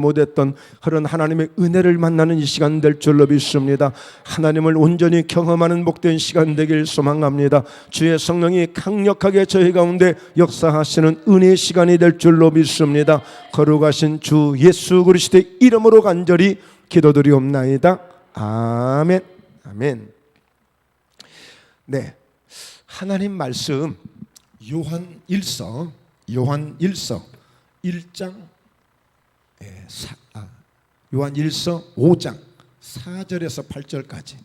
못했던 그런 하나님의 은혜를 만나는 이 시간 될 줄로 믿습니다. 하나님을 온전히 경험하는 복된 시간 되길 소망합니다. 주의 성령이 강력하게 저희 가운데 역사하시는 은혜의 시간이 될 줄로 믿습니다. 거룩하신 주 예수 그리스도의 이름으로 간절히 기도드리옵나이다. 아멘. 아멘. 네, 하나님 말씀 요한 1서 1장 요한 1서 5장 4절에서 8절까지.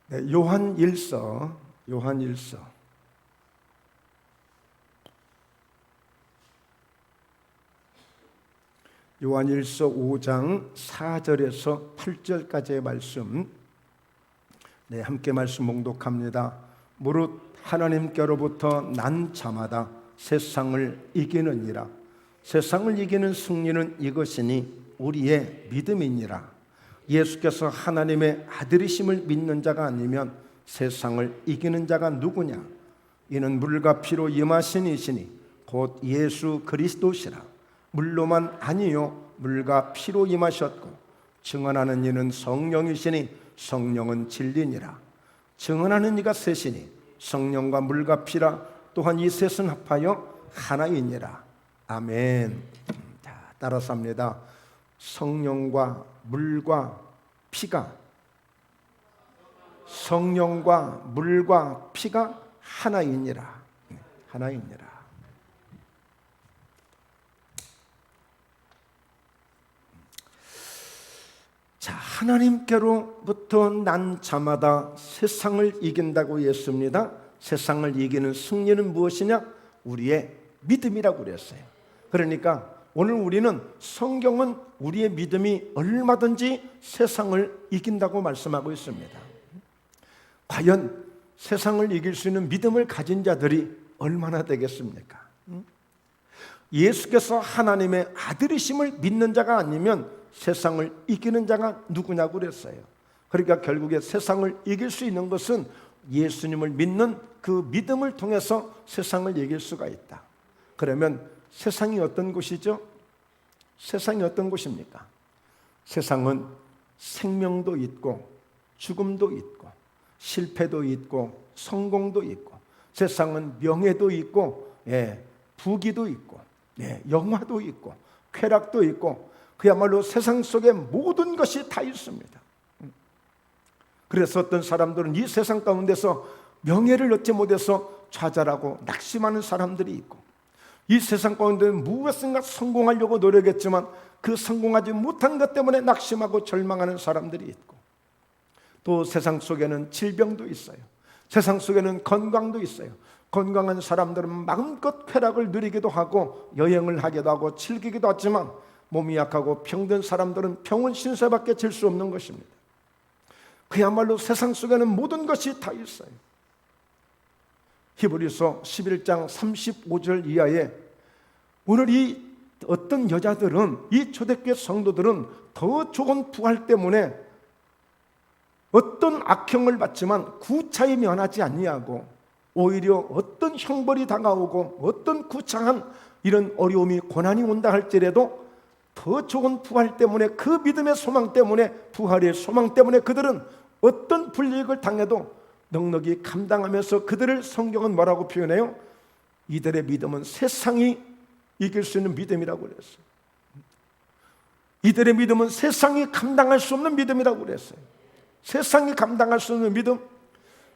네, 요한 1서 5장 4절에서 8절까지의 말씀, 네, 함께 말씀 봉독합니다. 무릇 하나님께로부터 난 자마다 세상을 이기느니라. 세상을 이기는 승리는 이것이니 우리의 믿음이니라. 예수께서 하나님의 아들이심을 믿는 자가 아니면 세상을 이기는 자가 누구냐? 이는 물과 피로 임하신 이시니 곧 예수 그리스도시라. 물로만 아니요 물과 피로 임하셨고 증언하는 이는 성령이시니 성령은 진리니라. 증언하는 이가 셋이니 성령과 물과 피라. 또한 이 셋은 합하여 하나이니라. 아멘. 자, 따라서 합니다. 성령과 물과 피가, 성령과 물과 피가 하나이니라. 하나이니라. 자, 하나님께로부터 난 자마다 세상을 이긴다고 했습니다. 세상을 이기는 승리는 무엇이냐? 우리의 믿음이라고 그랬어요. 그러니까 오늘 우리는 성경은 우리의 믿음이 얼마든지 세상을 이긴다고 말씀하고 있습니다. 과연 세상을 이길 수 있는 믿음을 가진 자들이 얼마나 되겠습니까? 예수께서 하나님의 아들이심을 믿는 자가 아니면 세상을 이기는 자가 누구냐고 그랬어요. 그러니까 결국에 세상을 이길 수 있는 것은 예수님을 믿는 그 믿음을 통해서 세상을 이길 수가 있다. 그러면 세상이 어떤 곳이죠? 세상이 어떤 곳입니까? 세상은 생명도 있고 죽음도 있고 실패도 있고 성공도 있고, 세상은 명예도 있고 부귀도 있고 영화도 있고 쾌락도 있고, 그야말로 세상 속에 모든 것이 다 있습니다. 그래서 어떤 사람들은 이 세상 가운데서 명예를 얻지 못해서 좌절하고 낙심하는 사람들이 있고, 이 세상 가운데 무엇인가 성공하려고 노력했지만 그 성공하지 못한 것 때문에 낙심하고 절망하는 사람들이 있고, 또 세상 속에는 질병도 있어요. 세상 속에는 건강도 있어요. 건강한 사람들은 마음껏 쾌락을 누리기도 하고 여행을 하기도 하고 즐기기도 하지만, 몸이 약하고 병든 사람들은 병원 신세밖에 질 수 없는 것입니다. 그야말로 세상 속에는 모든 것이 다 있어요. 히브리서 11장 35절 이하에 오늘 이 어떤 여자들은, 이 초대교회 성도들은 더 좋은 부활 때문에 어떤 악형을 받지만 구차히 면하지 아니하고, 오히려 어떤 형벌이 다가오고 어떤 구차한 이런 어려움이 고난이 온다 할지라도 더 좋은 부활 때문에, 그 믿음의 소망 때문에, 부활의 소망 때문에 그들은 어떤 불이익을 당해도 넉넉히 감당하면서, 그들을 성경은 뭐라고 표현해요? 이들의 믿음은 세상이 이길 수 있는 믿음이라고 그랬어요. 이들의 믿음은 세상이 감당할 수 없는 믿음이라고 그랬어요. 세상이 감당할 수 없는 믿음.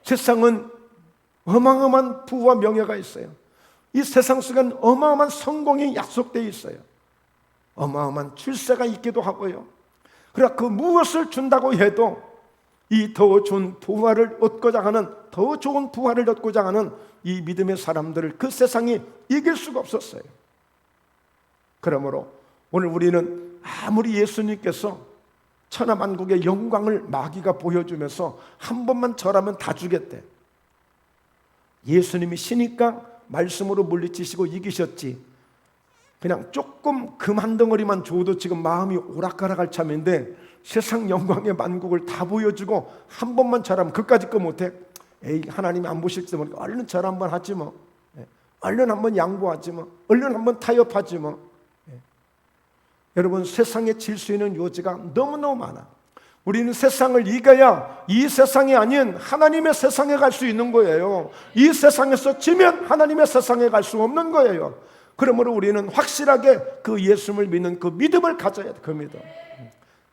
세상은 어마어마한 부와 명예가 있어요. 이 세상 속엔 어마어마한 성공이 약속되어 있어요. 어마어마한 출세가 있기도 하고요. 그러나 그 무엇을 준다고 해도 이 더 좋은 부활을 얻고자 하는, 더 좋은 부활을 얻고자 하는 이 믿음의 사람들을 그 세상이 이길 수가 없었어요. 그러므로 오늘 우리는 아무리 예수님께서 천하만국의 영광을 마귀가 보여주면서 한 번만 절하면 다 주겠대. 예수님이 시니까 말씀으로 물리치시고 이기셨지, 그냥 조금 금 한 덩어리만 줘도 지금 마음이 오락가락할 참인데 세상 영광의 만국을 다 보여주고 한 번만 잘하면 그까짓 거 못해? 에이, 하나님이 안 보실지 모르니까 얼른 절 한번 하지 뭐. 얼른 한번 양보하지 뭐. 얼른 한번 타협하지 뭐. 여러분, 세상에 질 수 있는 요지가 너무너무 많아. 우리는 세상을 이겨야 이 세상이 아닌 하나님의 세상에 갈 수 있는 거예요. 이 세상에서 지면 하나님의 세상에 갈 수 없는 거예요. 그러므로 우리는 확실하게 그 예수님을 믿는 그 믿음을 가져야 돼. 그 믿음.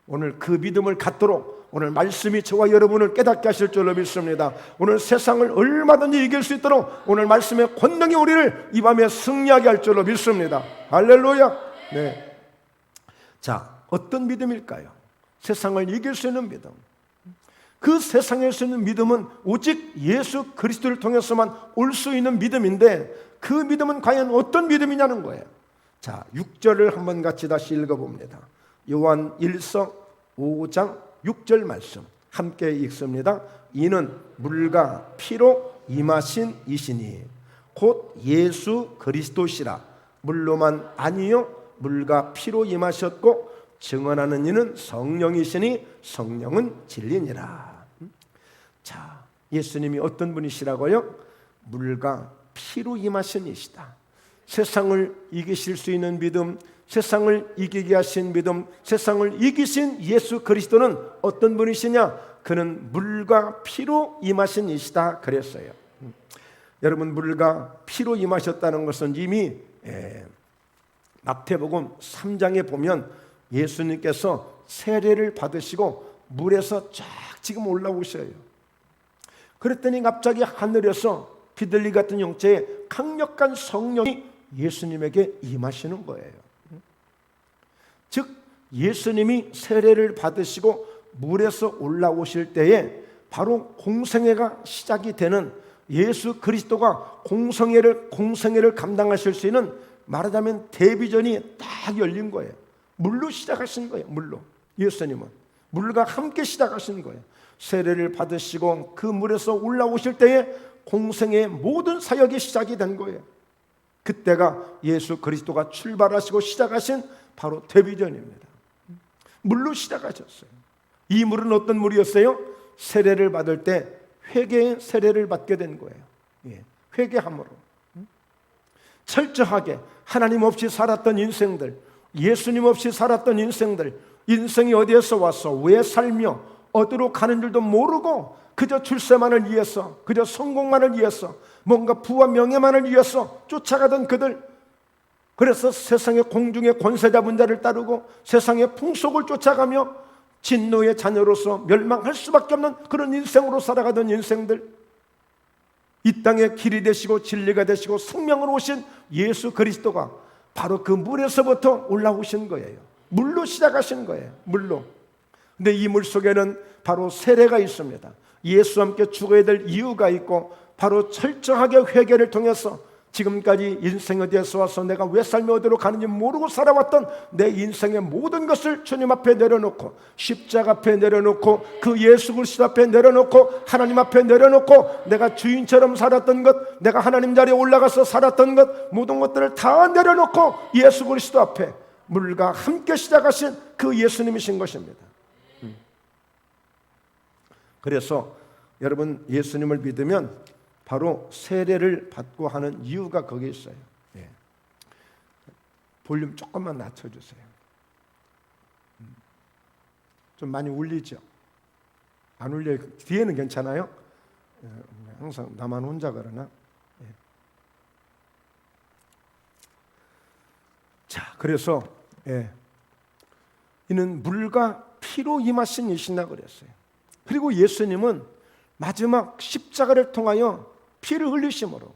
오늘 그 믿음을 갖도록 오늘 말씀이 저와 여러분을 깨닫게 하실 줄로 믿습니다. 오늘 세상을 얼마든지 이길 수 있도록 오늘 말씀의 권능이 우리를 이 밤에 승리하게 할 줄로 믿습니다. 할렐루야. 네. 자, 어떤 믿음일까요? 세상을 이길 수 있는 믿음. 그 세상에 있는 믿음은 오직 예수 그리스도를 통해서만 올 수 있는 믿음인데 그 믿음은 과연 어떤 믿음이냐는 거예요. 자, 6절을 한번 같이 다시 읽어봅니다. 요한 1서 5장 6절 말씀 함께 읽습니다. 이는 물과 피로 임하신 이시니 곧 예수 그리스도시라. 물로만 아니요 물과 피로 임하셨고 증언하는 이는 성령이시니 성령은 진리니라. 자, 예수님이 어떤 분이시라고요? 물과 피로 임하신 이시다. 세상을 이기실 수 있는 믿음, 세상을 이기게 하신 믿음, 세상을 이기신 예수 그리스도는 어떤 분이시냐? 그는 물과 피로 임하신 이시다 그랬어요. 여러분, 물과 피로 임하셨다는 것은 이미 마태복음 3장에 보면 예수님께서 세례를 받으시고 물에서 쫙 지금 올라오셔요. 그랬더니 갑자기 하늘에서 비둘기 같은 형체의 강력한 성령이 예수님에게 임하시는 거예요. 즉 예수님이 세례를 받으시고 물에서 올라오실 때에 바로 공생애가 시작이 되는, 예수 그리스도가 공생애를 감당하실 수 있는, 말하자면 데뷔전이 딱 열린 거예요. 물로 시작하신 거예요. 물로. 예수님은 물과 함께 시작하신 거예요. 세례를 받으시고 그 물에서 올라오실 때에 공생의 모든 사역이 시작이 된 거예요. 그때가 예수 그리스도가 출발하시고 시작하신 바로 데뷔전입니다. 물로 시작하셨어요. 이 물은 어떤 물이었어요? 세례를 받을 때 회개의 세례를 받게 된 거예요. 회개함으로 철저하게 하나님 없이 살았던 인생들, 예수님 없이 살았던 인생들, 인생이 어디에서 왔어? 왜 살며 어디로 가는 줄도 모르고 그저 출세만을 위해서, 그저 성공만을 위해서, 뭔가 부와 명예만을 위해서 쫓아가던 그들, 그래서 세상의 공중의 권세자분 자를 따르고 세상의 풍속을 쫓아가며 진노의 자녀로서 멸망할 수밖에 없는 그런 인생으로 살아가던 인생들, 이 땅의 길이 되시고 진리가 되시고 생명으로 오신 예수 그리스도가 바로 그 물에서부터 올라오신 거예요. 물로 시작하신 거예요. 물로. 근데 이 물 속에는 바로 세례가 있습니다. 예수와 함께 죽어야 될 이유가 있고, 바로 철저하게 회개를 통해서 지금까지 인생 어디에서 와서 내가 왜 살며 어디로 가는지 모르고 살아왔던 내 인생의 모든 것을 주님 앞에 내려놓고, 십자가 앞에 내려놓고, 그 예수 그리스도 앞에 내려놓고, 하나님 앞에 내려놓고, 내가 주인처럼 살았던 것, 내가 하나님 자리에 올라가서 살았던 것, 모든 것들을 다 내려놓고 예수 그리스도 앞에 물과 함께 시작하신 그 예수님이신 것입니다. 그래서 여러분, 예수님을 믿으면 바로 세례를 받고 하는 이유가 거기에 있어요. 볼륨 조금만 낮춰주세요. 좀 많이 울리죠? 안 울려요? 뒤에는 괜찮아요? 항상 나만 혼자 그러나? 자, 그래서 이는 물과 피로 임하신 이시나 그랬어요. 그리고 예수님은 마지막 십자가를 통하여 피를 흘리심으로,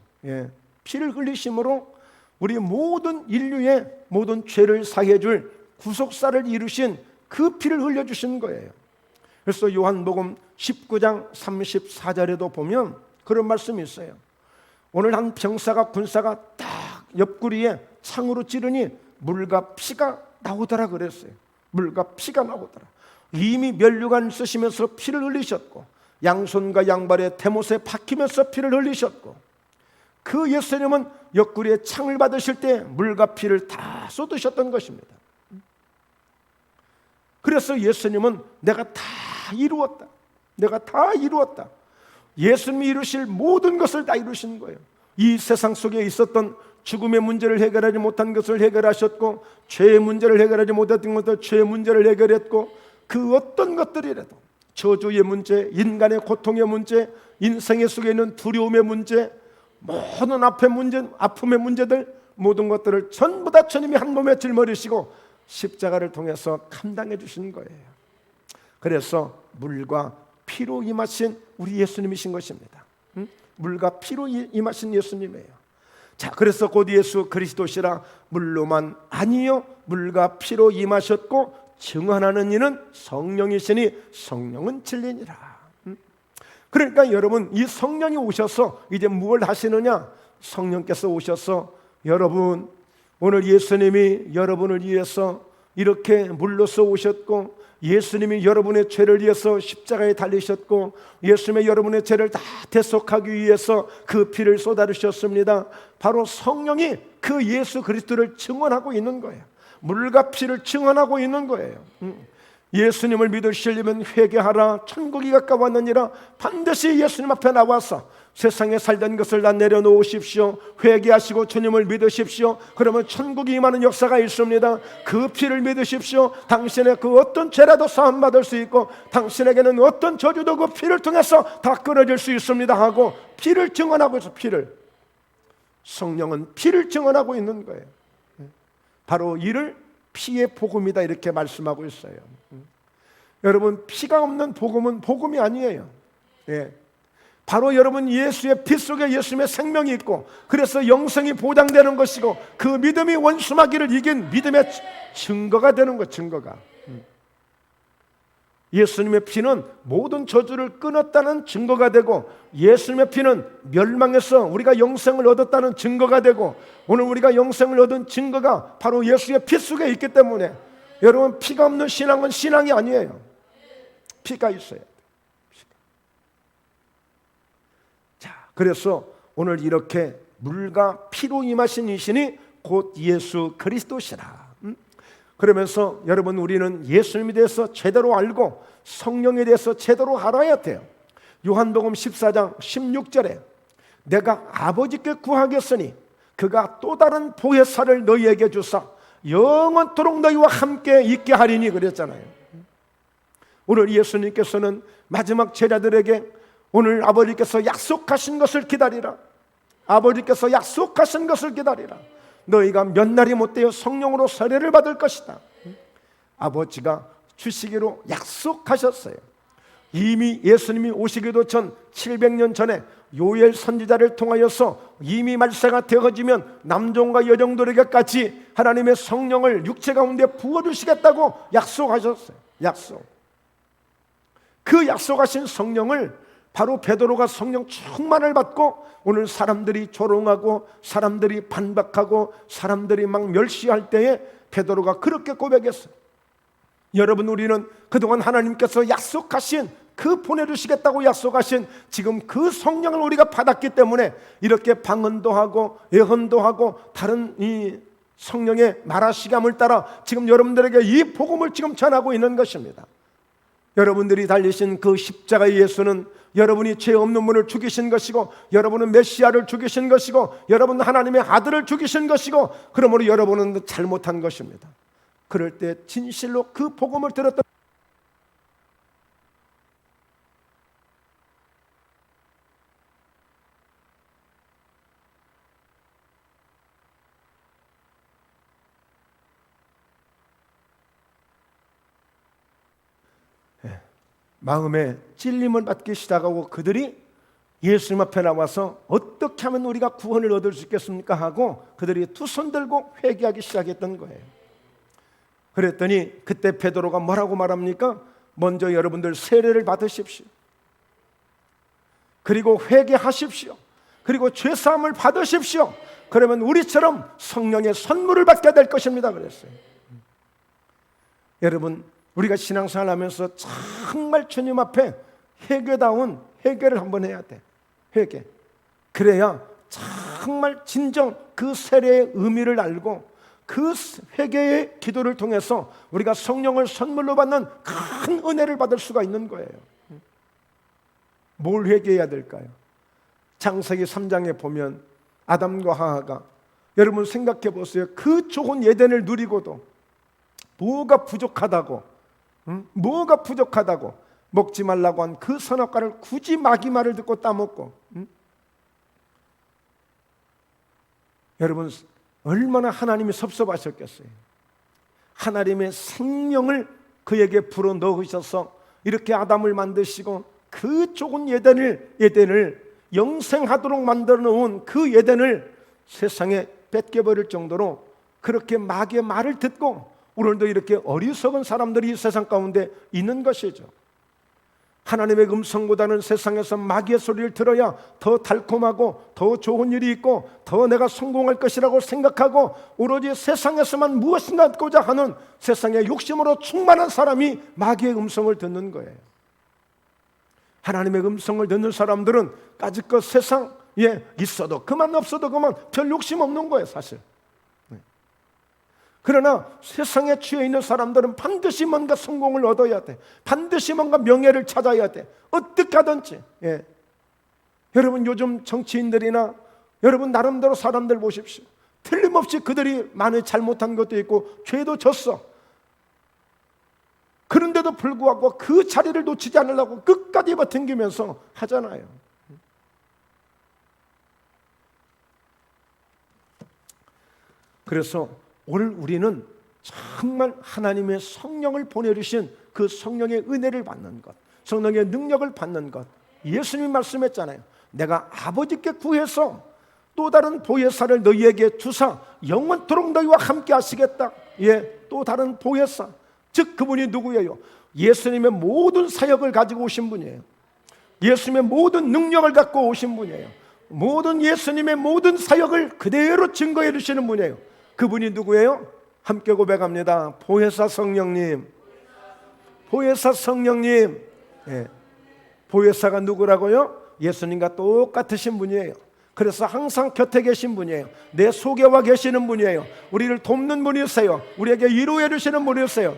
피를 흘리심으로 우리 모든 인류의 모든 죄를 사해 줄 구속사를 이루신 그 피를 흘려주신 거예요. 그래서 요한복음 19장 34절에도 보면 그런 말씀이 있어요. 오늘 한 병사가, 군사가 딱 옆구리에 창으로 찌르니 물과 피가 나오더라 그랬어요. 물과 피가 나오더라. 이미 면류관 쓰시면서 피를 흘리셨고, 양손과 양발에 대못에 박히면서 피를 흘리셨고, 그 예수님은 옆구리에 창을 받으실 때 물과 피를 다 쏟으셨던 것입니다. 그래서 예수님은 내가 다 이루었다, 내가 다 이루었다, 예수님이 이루실 모든 것을 다 이루신 거예요. 이 세상 속에 있었던 죽음의 문제를 해결하지 못한 것을 해결하셨고, 죄의 문제를 해결하지 못했던 것들 죄의 문제를 해결했고, 그 어떤 것들이라도 저주의 문제, 인간의 고통의 문제, 인생의 속에 있는 두려움의 문제, 모든 아픔의 문제들, 모든 것들을 전부 다 주님이 한 몸에 짊어지시고 십자가를 통해서 감당해 주신 거예요. 그래서 물과 피로 임하신 우리 예수님이신 것입니다. 물과 피로 임하신 예수님이에요. 자, 그래서 곧 예수 그리스도시라 물로만 아니요 물과 피로 임하셨고 증언하는 이는 성령이시니 성령은 진리니라. 그러니까 여러분, 이 성령이 오셔서 이제 무엇을 하시느냐? 성령께서 오셔서 여러분, 오늘 예수님이 여러분을 위해서 이렇게 물로서 오셨고, 예수님이 여러분의 죄를 위해서 십자가에 달리셨고, 예수님이 여러분의 죄를 다 대속하기 위해서 그 피를 쏟아주셨습니다. 바로 성령이 그 예수 그리스도를 증언하고 있는 거예요. 물과 피를 증언하고 있는 거예요. 예수님을 믿으시려면 회개하라, 천국이 가까웠느니라. 반드시 예수님 앞에 나와서 세상에 살던 것을 다 내려놓으십시오. 회개하시고 주님을 믿으십시오. 그러면 천국이 임하는 역사가 있습니다. 그 피를 믿으십시오. 당신의 그 어떤 죄라도 사함받을 수 있고, 당신에게는 어떤 저주도 그 피를 통해서 다 끊어질 수 있습니다 하고 피를 증언하고 있어. 피를, 성령은 피를 증언하고 있는 거예요. 바로 이를 피의 복음이다 이렇게 말씀하고 있어요. 여러분, 피가 없는 복음은 복음이 아니에요. 예. 바로 여러분, 예수의 피 속에 예수님의 생명이 있고, 그래서 영생이 보장되는 것이고, 그 믿음이 원수마귀를 이긴 믿음의 증거가 되는 것, 증거가. 예수님의 피는 모든 저주를 끊었다는 증거가 되고, 예수님의 피는 멸망에서 우리가 영생을 얻었다는 증거가 되고, 오늘 우리가 영생을 얻은 증거가 바로 예수의 피 속에 있기 때문에, 여러분, 피가 없는 신앙은 신앙이 아니에요. 피가 있어야 돼요. 자, 그래서 오늘 이렇게 물과 피로 임하신 이신이 곧 예수 그리스도시라. 그러면서 여러분, 우리는 예수님에 대해서 제대로 알고 성령에 대해서 제대로 알아야 돼요. 요한복음 14장 16절에 내가 아버지께 구하겠으니 그가 또 다른 보혜사를 너희에게 주사 영원토록 너희와 함께 있게 하리니 그랬잖아요. 오늘 예수님께서는 마지막 제자들에게 오늘 아버지께서 약속하신 것을 기다리라, 아버지께서 약속하신 것을 기다리라, 너희가 몇 날이 못되어 성령으로 세례를 받을 것이다. 아버지가 주시기로 약속하셨어요. 이미 예수님이 오시기도 전 700년 전에 요엘 선지자를 통하여서 이미 말세가 되어지면 남종과 여종들에게까지 하나님의 성령을 육체 가운데 부어주시겠다고 약속하셨어요. 약속. 그 약속하신 성령을 바로 베드로가 성령 충만을 받고 오늘 사람들이 조롱하고 사람들이 반박하고 사람들이 막 멸시할 때에 베드로가 그렇게 고백했어요. 여러분, 우리는 그동안 하나님께서 약속하신 그 보내주시겠다고 약속하신 지금 그 성령을 우리가 받았기 때문에 이렇게 방언도 하고 예언도 하고 다른 이 성령의 말하시감을 따라 지금 여러분들에게 이 복음을 지금 전하고 있는 것입니다. 여러분들이 달리신 그 십자가의 예수는 여러분이 죄 없는 분을 죽이신 것이고, 여러분은 메시아를 죽이신 것이고, 여러분은 하나님의 아들을 죽이신 것이고, 그러므로 여러분은 잘못한 것입니다. 그럴 때 진실로 그 복음을 들었던 마음에 찔림을 받기 시작하고 그들이 예수님 앞에 나와서 어떻게 하면 우리가 구원을 얻을 수 있겠습니까 하고 그들이 두 손 들고 회개하기 시작했던 거예요. 그랬더니 그때 베드로가 뭐라고 말합니까? 먼저 여러분들 세례를 받으십시오. 그리고 회개하십시오. 그리고 죄사함을 받으십시오. 그러면 우리처럼 성령의 선물을 받게 될 것입니다 그랬어요. 여러분, 우리가 신앙생활 하면서 정말 주님 앞에 회개다운 회개를 한번 해야 돼. 회개. 그래야 정말 진정 그 세례의 의미를 알고 그 회개의 기도를 통해서 우리가 성령을 선물로 받는 큰 은혜를 받을 수가 있는 거예요. 뭘 회개해야 될까요? 창세기 3장에 보면 아담과 하와가, 여러분 생각해 보세요. 그 좋은 에덴을 누리고도 뭐가 부족하다고 먹지 말라고 한 그 선악과를 굳이 마귀 말을 듣고 따먹고, 여러분 얼마나 하나님이 섭섭하셨겠어요. 하나님의 생명을 그에게 불어넣으셔서 이렇게 아담을 만드시고 그 좋은 에덴을 영생하도록 만들어 놓은 그 에덴을 세상에 뺏겨버릴 정도로 그렇게 마귀의 말을 듣고 오늘도 이렇게 어리석은 사람들이 이 세상 가운데 있는 것이죠. 하나님의 음성보다는 세상에서 마귀의 소리를 들어야 더 달콤하고 더 좋은 일이 있고 더 내가 성공할 것이라고 생각하고 오로지 세상에서만 무엇인가 얻고자 하는 세상의 욕심으로 충만한 사람이 마귀의 음성을 듣는 거예요. 하나님의 음성을 듣는 사람들은 까짓것 세상에 있어도 그만 없어도 그만 별 욕심 없는 거예요, 사실. 그러나 세상에 취해 있는 사람들은 반드시 뭔가 성공을 얻어야 돼. 반드시 뭔가 명예를 찾아야 돼. 어떻게 하든지. 여러분 요즘 정치인들이나 여러분 나름대로 사람들 보십시오. 틀림없이 그들이 많이 잘못한 것도 있고 죄도 졌어. 그런데도 불구하고 그 자리를 놓치지 않으려고 끝까지 버팅기면서 하잖아요. 그래서 오늘 우리는 정말 하나님의 성령을 보내주신 그 성령의 은혜를 받는 것, 성령의 능력을 받는 것. 예수님이 말씀했잖아요. 내가 아버지께 구해서 또 다른 보혜사를 너희에게 주사 영원토록 너희와 함께 하시겠다. 또 다른 보혜사, 즉 그분이 누구예요? 예수님의 모든 사역을 가지고 오신 분이에요. 예수님의 모든 능력을 갖고 오신 분이에요. 예수님의 모든 사역을 그대로 증거해 주시는 분이에요. 그분이 누구예요? 함께 고백합니다. 보혜사 성령님. 보혜사 성령님. 보혜사가 누구라고요? 예수님과 똑같으신 분이에요. 그래서 항상 곁에 계신 분이에요. 내 속에 와 계시는 분이에요. 우리를 돕는 분이세요. 우리에게 위로해 주시는 분이세요.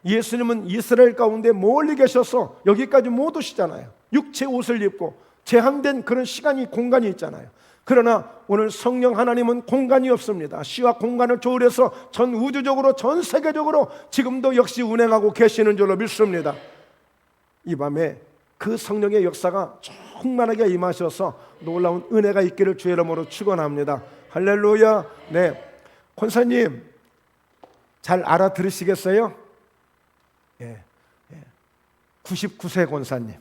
예수님은 이스라엘 가운데 멀리 계셔서 여기까지 못 오시잖아요. 육체 옷을 입고 제한된 그런 시간이, 공간이 있잖아요. 그러나 오늘 성령 하나님은 공간이 없습니다. 시와 공간을 초월해서 전 우주적으로, 전 세계적으로 지금도 역시 운행하고 계시는 줄로 믿습니다. 이 밤에 그 성령의 역사가 충만하게 임하셔서 놀라운 은혜가 있기를 주의 이름으로 축원합니다. 할렐루야. 네, 권사님 잘 알아들으시겠어요? 99세 권사님.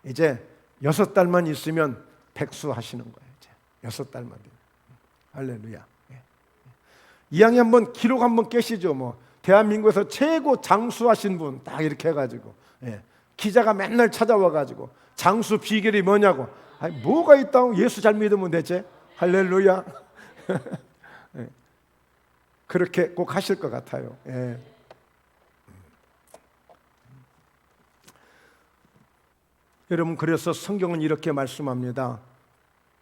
이제 6달만 있으면 백수 하시는 거예요. 이제 6달만. 할렐루야. 이왕에 한번 기록 한번 깨시죠. 뭐 대한민국에서 최고 장수하신 분 딱 이렇게 해가지고 기자가 맨날 찾아와가지고 장수 비결이 뭐냐고. 아니, 뭐가 있다고? 예수 잘 믿으면 되지. 할렐루야. 그렇게 꼭 하실 것 같아요. 여러분, 그래서 성경은 이렇게 말씀합니다.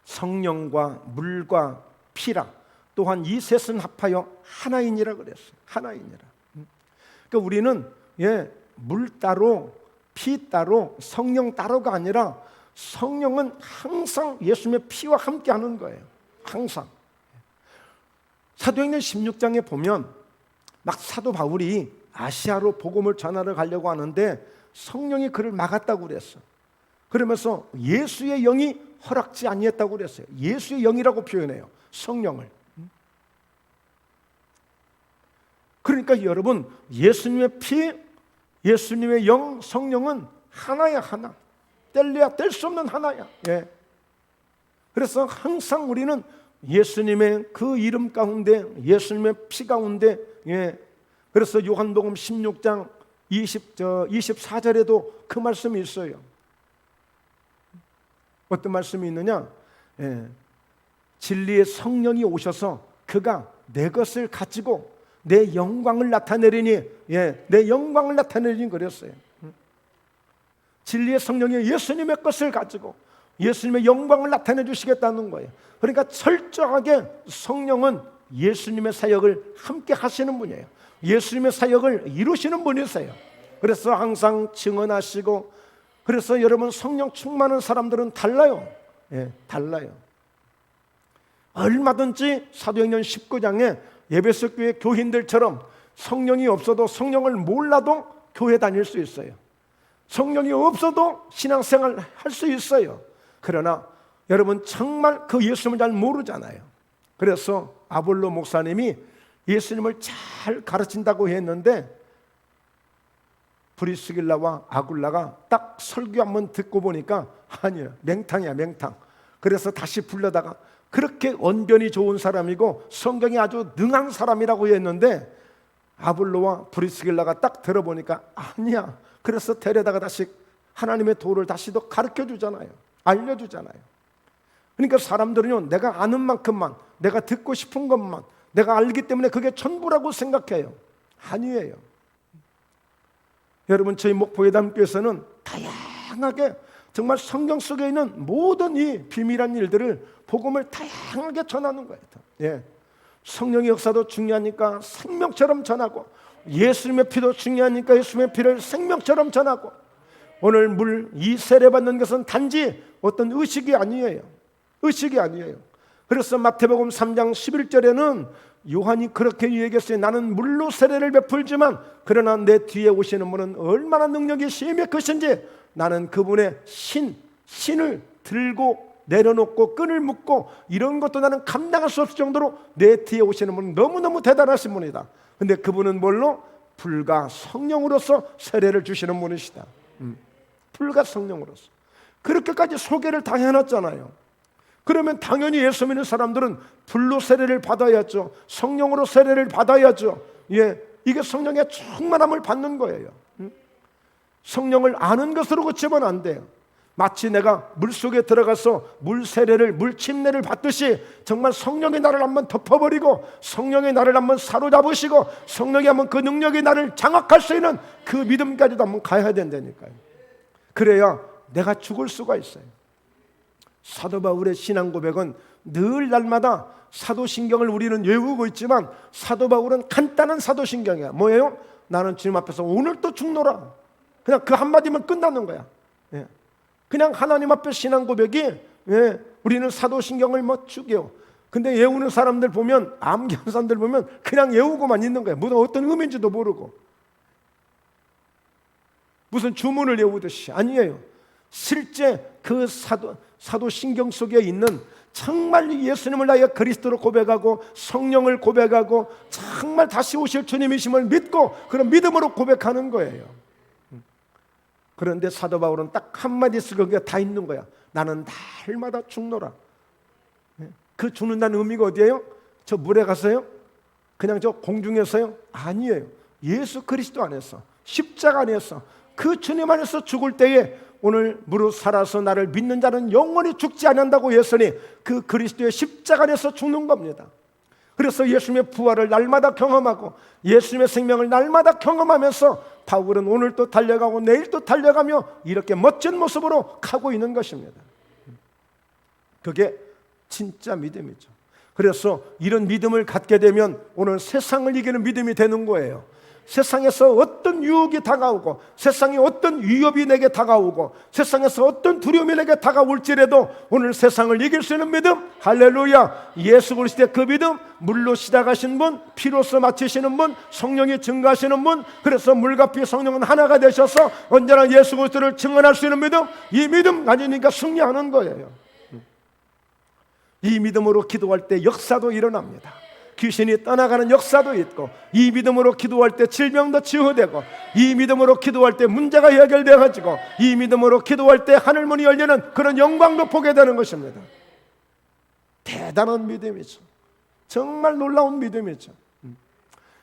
성령과 물과 피라 또한 이 셋은 합하여 하나이니라 그랬어요. 하나이니라. 그러니까 우리는 물 따로 피 따로 성령 따로가 아니라 성령은 항상 예수님의 피와 함께 하는 거예요. 항상. 사도행전 16장에 보면 막 사도 바울이 아시아로 복음을 전하러 가려고 하는데 성령이 그를 막았다고 그랬어. 그러면서 예수의 영이 허락지 아니했다고 그랬어요. 예수의 영이라고 표현해요. 성령을. 그러니까 여러분, 예수님의 피, 예수님의 영, 성령은 하나야, 하나. 뗄래야 뗄 수 없는 하나야. 그래서 항상 우리는 예수님의 그 이름 가운데, 예수님의 피 가운데, 그래서 요한복음 16장 24절에도 그 말씀이 있어요. 어떤 말씀이 있느냐? 진리의 성령이 오셔서 그가 내 것을 가지고 내 영광을 나타내리니, 내 영광을 나타내리니 그랬어요. 진리의 성령이 예수님의 것을 가지고 예수님의 영광을 나타내 주시겠다는 거예요. 그러니까 철저하게 성령은 예수님의 사역을 함께 하시는 분이에요. 예수님의 사역을 이루시는 분이세요. 그래서 항상 증언하시고, 그래서 여러분 성령 충만한 사람들은 달라요. 달라요. 얼마든지 사도행전 19장에 에베소 교회 교인들처럼 성령이 없어도, 성령을 몰라도 교회 다닐 수 있어요. 성령이 없어도 신앙생활 할 수 있어요. 그러나 여러분 정말 그 예수님을 잘 모르잖아요. 그래서 아볼로 목사님이 예수님을 잘 가르친다고 했는데 브리스길라와 아굴라가 딱 설교 한번 듣고 보니까 아니야, 맹탕이야, 맹탕. 그래서 다시 불러다가 그렇게 언변이 좋은 사람이고 성경이 아주 능한 사람이라고 했는데 아볼로와 브리스길라가 딱 들어보니까 아니야. 그래서 데려다가 다시 하나님의 도를 다시 더 가르쳐주잖아요. 알려주잖아요. 그러니까 사람들은요, 내가 아는 만큼만, 내가 듣고 싶은 것만, 내가 알기 때문에 그게 전부라고 생각해요. 아니에요. 여러분, 저희 목포예담교에서는 다양하게 정말 성경 속에 있는 모든 이 비밀한 일들을, 복음을 다양하게 전하는 거예요. 성령의 역사도 중요하니까 생명처럼 전하고, 예수님의 피도 중요하니까 예수님의 피를 생명처럼 전하고, 오늘 물 이 세례 받는 것은 단지 어떤 의식이 아니에요. 의식이 아니에요. 그래서 마태복음 3장 11절에는 요한이 그렇게 얘기했어요. 나는 물로 세례를 베풀지만 그러나 내 뒤에 오시는 분은 얼마나 능력이 심히 크신지 나는 그분의 신을 들고 내려놓고 끈을 묶고 이런 것도 나는 감당할 수 없을 정도로 내 뒤에 오시는 분은 너무너무 대단하신 분이다. 근데 그분은 뭘로? 불과 성령으로서 세례를 주시는 분이시다. 불과 성령으로서. 그렇게까지 소개를 다 해놨잖아요. 그러면 당연히 예수 믿는 사람들은 불로 세례를 받아야죠. 성령으로 세례를 받아야죠. 이게 성령의 충만함을 받는 거예요. 성령을 아는 것으로 그치면 안 돼요. 마치 내가 물속에 들어가서 물 세례를, 물 침례를 받듯이 정말 성령의 나를 한번 덮어버리고 성령의 나를 한번 사로잡으시고 성령이 한번 그 능력이 나를 장악할 수 있는 그 믿음까지도 한번 가야 된다니까요. 그래야 내가 죽을 수가 있어요. 사도 바울의 신앙 고백은 늘 날마다 사도신경을 우리는 외우고 있지만 사도 바울은 간단한 사도신경이야. 뭐예요? 나는 주님 앞에서 오늘 또 죽노라. 그냥 그 한마디면 끝나는 거야. 그냥 하나님 앞에 신앙 고백이, 우리는 사도신경을 뭐 죽여. 근데 외우는 사람들 보면, 암기하는 사람들 보면 그냥 외우고만 있는 거야. 무슨 어떤 의미인지도 모르고 무슨 주문을 외우듯이. 아니에요. 실제 그 사도신경 속에 있는 정말 예수님을 나의 그리스도로 고백하고 성령을 고백하고 정말 다시 오실 주님이심을 믿고 그런 믿음으로 고백하는 거예요. 그런데 사도 바울은 딱 한마디 쓰고 그게 다 있는 거야. 나는 날마다 죽노라. 그 죽는다는 의미가 어디예요? 저 물에 가서요? 그냥 저 공중에서요? 아니에요. 예수 그리스도 안에서, 십자가 안에서, 그 주님 안에서 죽을 때에 오늘 무릇 살아서 나를 믿는 자는 영원히 죽지 않는다고 했으니 그 그리스도의 십자가 안에서 죽는 겁니다. 그래서 예수님의 부활을 날마다 경험하고 예수님의 생명을 날마다 경험하면서 바울은 오늘 또 달려가고 내일 또 달려가며 이렇게 멋진 모습으로 가고 있는 것입니다. 그게 진짜 믿음이죠. 그래서 이런 믿음을 갖게 되면 오늘 세상을 이기는 믿음이 되는 거예요. 세상에서 어떤 유혹이 다가오고 세상에 어떤 위협이 내게 다가오고 세상에서 어떤 두려움이 내게 다가올지라도 오늘 세상을 이길 수 있는 믿음, 할렐루야. 예수 그리스도의 그 믿음, 물로 시작하신 분, 피로써 마치시는 분, 성령이 증거하시는 분, 그래서 물과 피 성령은 하나가 되셔서 언제나 예수 그리스도를 증언할 수 있는 믿음, 이 믿음 가지니까 승리하는 거예요. 이 믿음으로 기도할 때 역사도 일어납니다. 귀신이 떠나가는 역사도 있고, 이 믿음으로 기도할 때 질병도 치유되고, 이 믿음으로 기도할 때 문제가 해결되어지고, 이 믿음으로 기도할 때 하늘문이 열리는 그런 영광도 보게 되는 것입니다. 대단한 믿음이죠. 정말 놀라운 믿음이죠.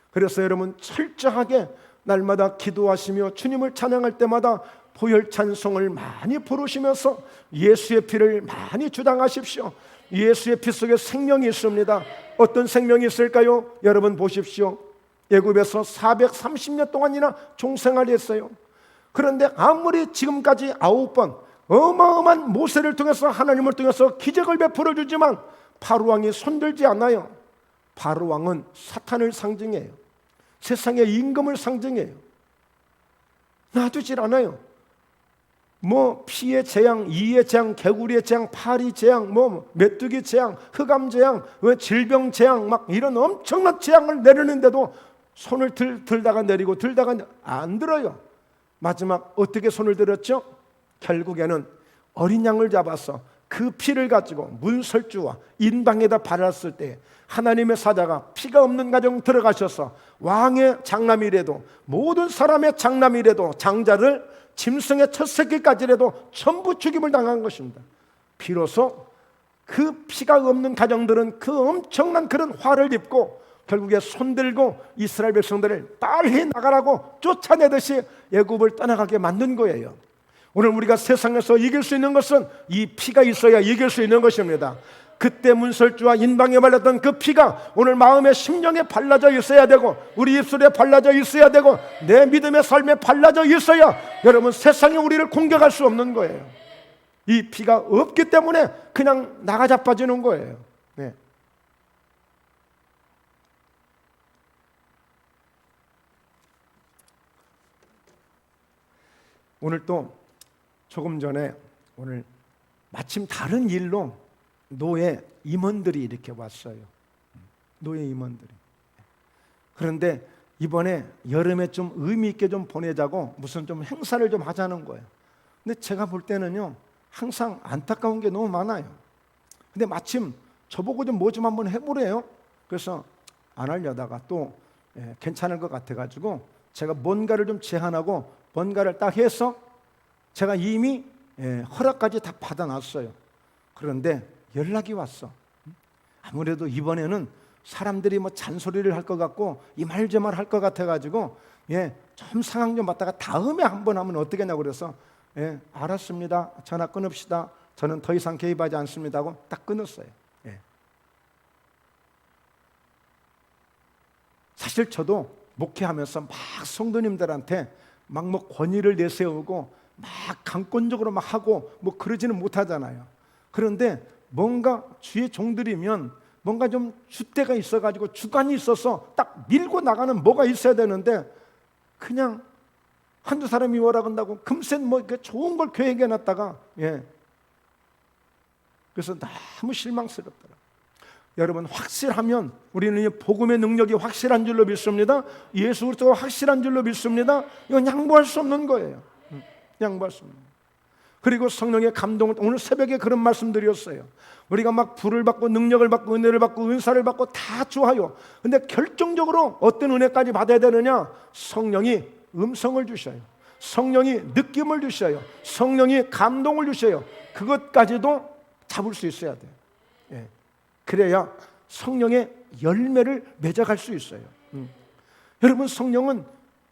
그래서 여러분 철저하게 날마다 기도하시며 주님을 찬양할 때마다 보혈 찬송을 많이 부르시면서 예수의 피를 많이 주장하십시오. 예수의 피 속에 생명이 있습니다. 어떤 생명이 있을까요? 여러분 보십시오. 애굽에서 430년 동안이나 종생활 했어요. 그런데 아무리 지금까지 9번 어마어마한 모세를 통해서 하나님을 통해서 기적을 베풀어 주지만 바로 왕이 손들지 않아요. 바로 왕은 사탄을 상징해요. 세상의 임금을 상징해요. 놔두질 않아요. 뭐 피의 재앙, 이의 재앙, 개구리의 재앙, 파리 재앙, 뭐 메뚜기 재앙, 흑암 재앙, 질병 재앙, 막 이런 엄청난 재앙을 내리는데도 손을 들다가 내리고 들다가 안 들어요. 마지막 어떻게 손을 들었죠? 결국에는 어린 양을 잡아서 그 피를 가지고 문설주와 인방에다 발랐을 때 하나님의 사자가 피가 없는 가정 들어가셔서 왕의 장남이라도 모든 사람의 장남이라도 장자를 짐승의 첫 새끼까지라도 전부 죽임을 당한 것입니다. 비로소 그 피가 없는 가정들은 그 엄청난 그런 화를 입고 결국에 손들고 이스라엘 백성들을 빨리 나가라고 쫓아내듯이 애굽을 떠나가게 만든 거예요. 오늘 우리가 세상에서 이길 수 있는 것은 이 피가 있어야 이길 수 있는 것입니다. 그때 문설주와 인방에 발랐던 그 피가 오늘 마음에 심령에 발라져 있어야 되고 우리 입술에 발라져 있어야 되고 내 믿음의 삶에 발라져 있어야 여러분 세상이 우리를 공격할 수 없는 거예요. 이 피가 없기 때문에 그냥 나가자빠지는 거예요. 네. 오늘 또 조금 전에 오늘 마침 다른 일로 노예 임원들이 이렇게 왔어요. 노예 임원들이. 그런데 이번에 여름에 좀 의미 있게 좀 보내자고 무슨 좀 행사를 좀 하자는 거예요. 근데 제가 볼 때는요 항상 안타까운 게 너무 많아요. 근데 마침 저보고 좀 뭐 좀 한번 해보래요. 그래서 안 하려다가 또 괜찮을 것 같아가지고 제가 뭔가를 좀 제안하고 뭔가를 딱 해서 제가 이미 허락까지 다 받아놨어요. 그런데 연락이 왔어. 아무래도 이번에는 사람들이 뭐 잔소리를 할 것 같고 이 말 저 말 할 것 같아가지고 좀 상황 좀 봤다가 다음에 한번 하면 어떻겠냐고 그래서 알았습니다. 전화 끊읍시다. 저는 더 이상 개입하지 않습니다 하고 딱 끊었어요. 사실 저도 목회하면서 막 성도님들한테 막 뭐 권위를 내세우고 막 강권적으로 막 하고 뭐 그러지는 못하잖아요. 그런데 뭔가 주의 종들이면 뭔가 좀 줏대가 있어가지고 주관이 있어서 딱 밀고 나가는 뭐가 있어야 되는데 그냥 한두 사람이 뭐라 한다고 금세 뭐 좋은 걸 계획해 놨다가 그래서 너무 실망스럽더라. 여러분 확실하면 우리는 이 복음의 능력이 확실한 줄로 믿습니다. 예수 그리스도가 확실한 줄로 믿습니다. 이건 양보할 수 없는 거예요. 양보할 수 없는 거예요. 그리고 성령의 감동을 오늘 새벽에 그런 말씀드렸어요. 우리가 막 불을 받고 능력을 받고 은혜를 받고 은사를 받고 다 좋아요. 근데 결정적으로 어떤 은혜까지 받아야 되느냐? 성령이 음성을 주셔요. 성령이 느낌을 주셔요. 성령이 감동을 주셔요. 그것까지도 잡을 수 있어야 돼요. 그래야 성령의 열매를 맺어갈 수 있어요. 여러분 성령은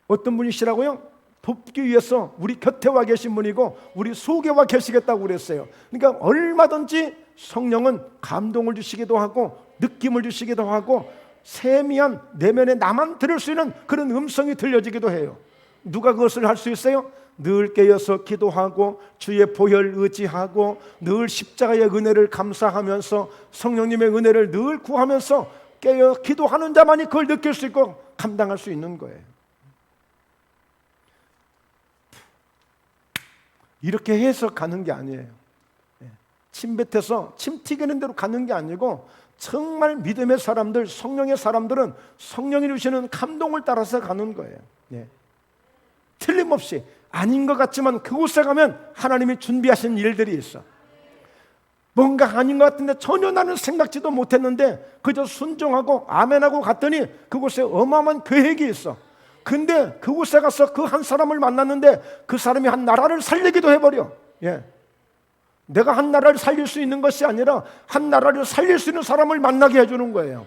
어떤 분이시라고요? 돕기 위해서 우리 곁에 와 계신 분이고 우리 속에 와 계시겠다고 그랬어요. 그러니까 얼마든지 성령은 감동을 주시기도 하고 느낌을 주시기도 하고 세미한 내면에 나만 들을 수 있는 그런 음성이 들려지기도 해요. 누가 그것을 할 수 있어요? 늘 깨어서 기도하고 주의 보혈 의지하고 늘 십자가의 은혜를 감사하면서 성령님의 은혜를 늘 구하면서 깨어 기도하는 자만이 그걸 느낄 수 있고 감당할 수 있는 거예요. 이렇게 해서 가는 게 아니에요. 침 뱉어서 침 튀기는 대로 가는 게 아니고 정말 믿음의 사람들, 성령의 사람들은 성령이 주시는 감동을 따라서 가는 거예요. 틀림없이 아닌 것 같지만 그곳에 가면 하나님이 준비하신 일들이 있어. 뭔가 아닌 것 같은데 전혀 나는 생각지도 못했는데 그저 순종하고 아멘하고 갔더니 그곳에 어마어마한 계획이 있어. 근데 그곳에 가서 그 한 사람을 만났는데 그 사람이 한 나라를 살리기도 해버려. 내가 한 나라를 살릴 수 있는 것이 아니라 한 나라를 살릴 수 있는 사람을 만나게 해주는 거예요.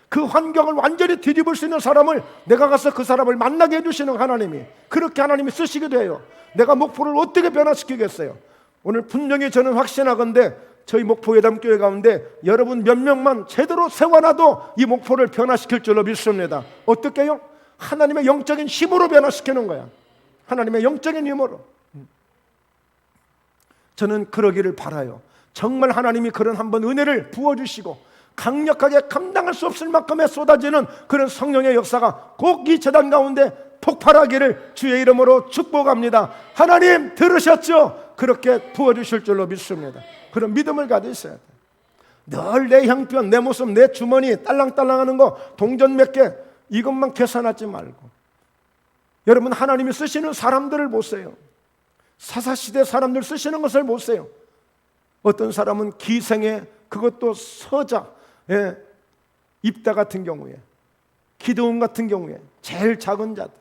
그 환경을 완전히 뒤집을 수 있는 사람을 내가 가서 그 사람을 만나게 해주시는 하나님이, 그렇게 하나님이 쓰시기도 해요. 내가 목포를 어떻게 변화시키겠어요? 오늘 분명히 저는 확신하건대 저희 목포예담교회 가운데 여러분 몇 명만 제대로 세워놔도 이 목포를 변화시킬 줄로 믿습니다. 어떻게 해요? 하나님의 영적인 힘으로 변화시키는 거야. 하나님의 영적인 힘으로. 저는 그러기를 바라요. 정말 하나님이 그런 한번 은혜를 부어주시고 강력하게 감당할 수 없을 만큼의 쏟아지는 그런 성령의 역사가 꼭 이 재단 가운데 폭발하기를 주의 이름으로 축복합니다. 하나님 들으셨죠? 그렇게 부어주실 줄로 믿습니다. 그런 믿음을 가지셔야 돼요. 늘 내 형편, 내 모습, 내 주머니 딸랑딸랑하는 거 동전 몇 개 이것만 계산하지 말고, 여러분 하나님이 쓰시는 사람들을 보세요. 사사시대 사람들 쓰시는 것을 보세요. 어떤 사람은 기생에, 그것도 서자, 입다 같은 경우에, 기드온 같은 경우에 제일 작은 자들,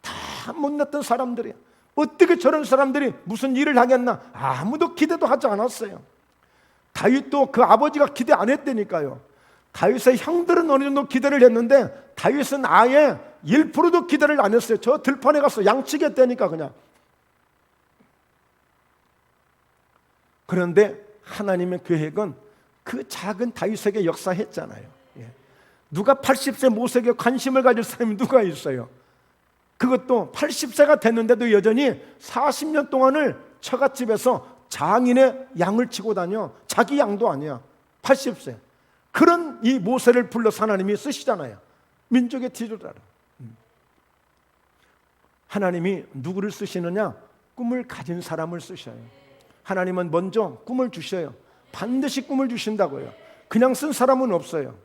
다 못났던 사람들이야. 어떻게 저런 사람들이 무슨 일을 하겠나? 아무도 기대도 하지 않았어요. 다윗도 그 아버지가 기대 안 했다니까요. 다윗의 형들은 어느 정도 기대를 했는데 다윗은 아예 1%도 기대를 안 했어요. 저 들판에 가서 양치겠다니까 그냥. 그런데 하나님의 계획은 그 작은 다윗에게 역사했잖아요. 누가 80세 모세에게 관심을 가질 사람이 누가 있어요? 그것도 80세가 됐는데도 여전히 40년 동안을 처갓집에서 장인의 양을 치고 다녀. 자기 양도 아니야. 80세. 그런 이 모세를 불러서 하나님이 쓰시잖아요. 민족의 지도자로. 하나님이 누구를 쓰시느냐? 꿈을 가진 사람을 쓰셔요. 하나님은 먼저 꿈을 주셔요. 반드시 꿈을 주신다고요. 그냥 쓴 사람은 없어요.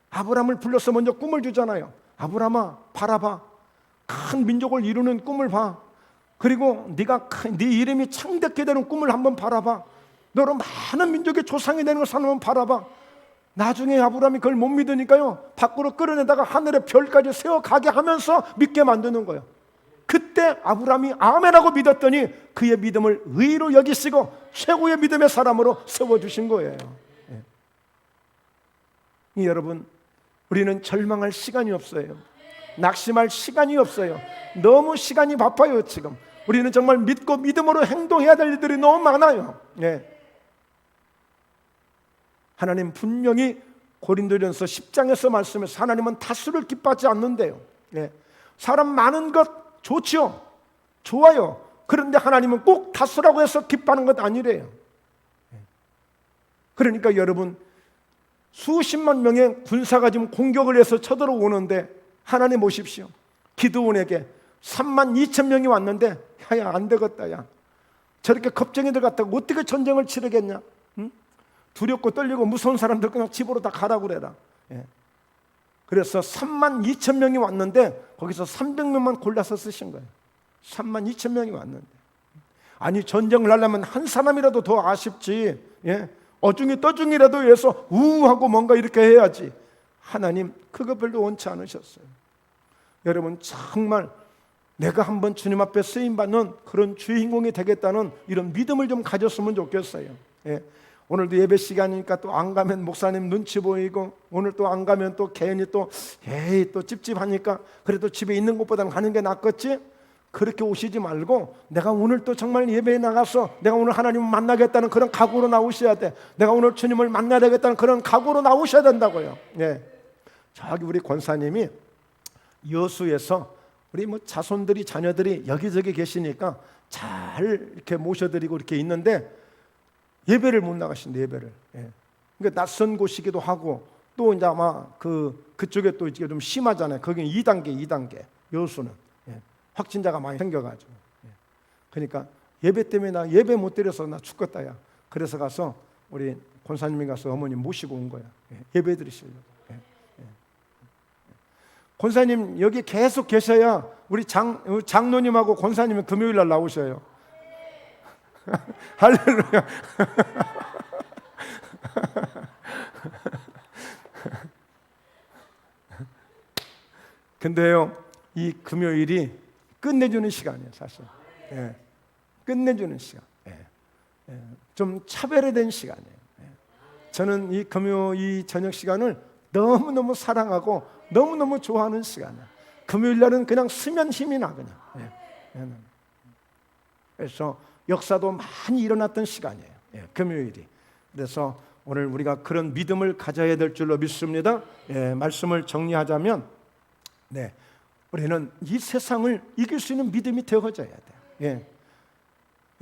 아브라함을 불러서 먼저 꿈을 주잖아요. 아브라함아 바라봐. 큰 민족을 이루는 꿈을 봐. 그리고 네 이름이 창대케 되는 꿈을 한번 바라봐. 너로 많은 민족의 조상이 되는 것을 한번 바라봐. 나중에 아브라함이 그걸 못 믿으니까요, 밖으로 끌어내다가 하늘의 별까지 세워가게 하면서 믿게 만드는 거예요. 그때 아브라함이 아멘하고 믿었더니 그의 믿음을 의로 여기시고 최고의 믿음의 사람으로 세워주신 거예요. 여러분, 우리는 절망할 시간이 없어요. 낙심할 시간이 없어요. 너무 시간이 바빠요. 지금 우리는 정말 믿고 믿음으로 행동해야 될 일들이 너무 많아요. 하나님 분명히 고린도전서 10장에서 말씀해서 하나님은 다수를 기뻐하지 않는데요. 사람 많은 것 좋지요. 좋아요. 그런데 하나님은 꼭 다수라고 해서 기뻐하는 것 아니래요. 그러니까 여러분, 수십만 명의 군사가 지금 공격을 해서 쳐들어오는데 하나님 보십시오. 기드온에게 32,000명이 왔는데 야 안 되겠다. 야 저렇게 겁쟁이들 갖다가 어떻게 전쟁을 치르겠냐? 응? 두렵고 떨리고 무서운 사람들 그냥 집으로 다 가라고 그래라. 그래서 32,000명이 왔는데 거기서 300명만 골라서 쓰신 거예요. 32,000명이 왔는데, 아니 전쟁을 하려면 한 사람이라도 더 아쉽지. 어중이 떠중이라도 해서 우하고 뭔가 이렇게 해야지. 하나님 그거 별로 원치 않으셨어요. 여러분, 정말 내가 한번 주님 앞에 쓰임받는 그런 주인공이 되겠다는 이런 믿음을 좀 가졌으면 좋겠어요. 오늘도 예배 시간이니까 또 안 가면 목사님 눈치 보이고, 오늘 또 안 가면 또 괜히 또 찝찝하니까 그래도 집에 있는 것보다는 가는 게 낫겠지? 그렇게 오시지 말고 내가 오늘 또 정말 예배에 나가서 내가 오늘 하나님을 만나겠다는 그런 각오로 나오셔야 돼. 내가 오늘 주님을 만나야 되겠다는 그런 각오로 나오셔야 된다고요. 저기 우리 권사님이 여수에서 우리 자손들이 자녀들이 여기저기 계시니까 잘 이렇게 모셔드리고 이렇게 있는데 예배를 못 나가신대. 예배를. 그러니까 낯선 곳이기도 하고 또 이제 아마 그쪽에 또 이제 좀 심하잖아요. 거기는 2단계 여수는 확진자가 많이 생겨가지고. 그러니까 예배 때문에 나 예배 못 드려서 나 죽겠다. 야 그래서 가서 우리 권사님이 가서 어머님 모시고 온 거야. 예배 드리시려고. 권사님 여기 계속 계셔야 우리 장로님하고 권사님은 금요일 날 나오셔요. 할렐루야. 근데요, 이 금요일이 끝내주는 시간이에요, 사실. 끝내주는 시간. 좀 차별화된 시간이에요. 저는 이 금요일 저녁 시간을 너무너무 사랑하고 너무너무 좋아하는 시간이에요. 금요일 날은 그냥 쓰면 힘이 나 그냥. 그래서 역사도 많이 일어났던 시간이에요. 금요일이. 그래서 오늘 우리가 그런 믿음을 가져야 될 줄로 믿습니다. 말씀을 정리하자면, 우리는 이 세상을 이길 수 있는 믿음이 되어져야 돼요.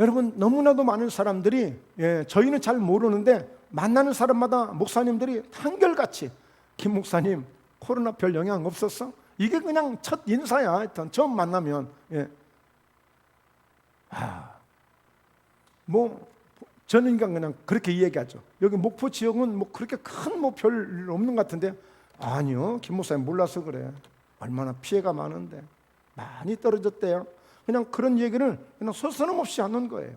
여러분, 너무나도 많은 사람들이, 저희는 잘 모르는데 만나는 사람마다 목사님들이 한결같이 김 목사님 코로나 별 영향 없었어? 이게 그냥 첫 인사야. 하여튼 처음 만나면. 저는 그냥 그렇게 이야기하죠. 여기 목포 지역은 뭐 그렇게 큰 뭐 별 없는 것 같은데, 아니요, 김 목사님 몰라서 그래. 얼마나 피해가 많은데 많이 떨어졌대요. 그냥 그런 얘기를 그냥 서스럼없이 하는 거예요.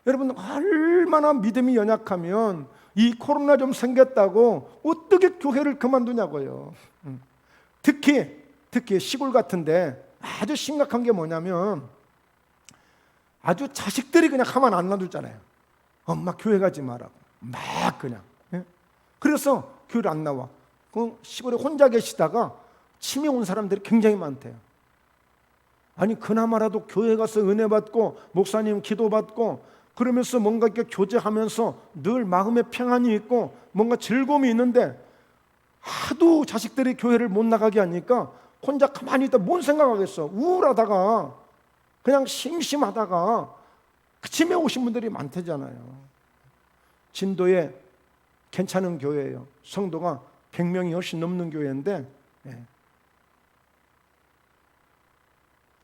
여러분, 얼마나 믿음이 연약하면 이 코로나 좀 생겼다고 어떻게 교회를 그만두냐고요. 특히 시골 같은데 아주 심각한 게 뭐냐면, 아주 자식들이 그냥 가만 안 놔두잖아요. 엄마 교회 가지 마라고 막 그냥. 그래서 교회를 안 나와. 그 시골에 혼자 계시다가 치매 온 사람들이 굉장히 많대요. 아니, 그나마라도 교회 가서 은혜 받고 목사님 기도 받고 그러면서 뭔가 이렇게 교제하면서 늘 마음에 평안이 있고 뭔가 즐거움이 있는데, 하도 자식들이 교회를 못 나가게 하니까 혼자 가만히 있다 뭔 생각하겠어. 우울하다가 그냥 심심하다가 치매 오신 분들이 많대잖아요. 진도에 괜찮은 교회예요. 성도가 100명이 훨씬 넘는 교회인데,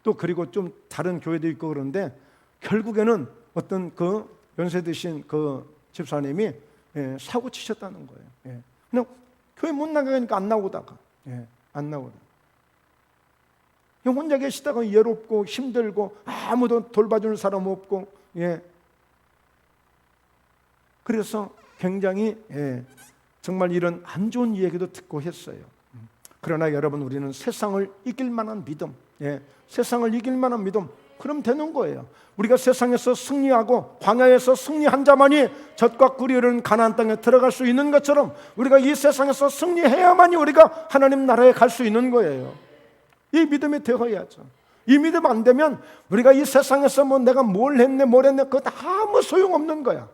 또 그리고 좀 다른 교회도 있고 그런데, 결국에는 어떤 그 연세 드신 그 집사님이 사고 치셨다는 거예요. 그냥 교회 못 나가니까 안 나오다가 혼자 계시다가 외롭고 힘들고 아무도 돌봐주는 사람 없고, 그래서 굉장히 정말 이런 안 좋은 얘기도 듣고 했어요. 그러나 여러분, 우리는 세상을 이길 만한 믿음, 세상을 이길 만한 믿음, 그럼 되는 거예요. 우리가 세상에서 승리하고 광야에서 승리한 자만이 젖과 꿀이 흐르는 가나안 땅에 들어갈 수 있는 것처럼, 우리가 이 세상에서 승리해야만이 우리가 하나님 나라에 갈 수 있는 거예요. 이 믿음이 되어야죠. 이 믿음 안 되면 우리가 이 세상에서 뭐 내가 뭘 했네 그것 아무 소용없는 거야.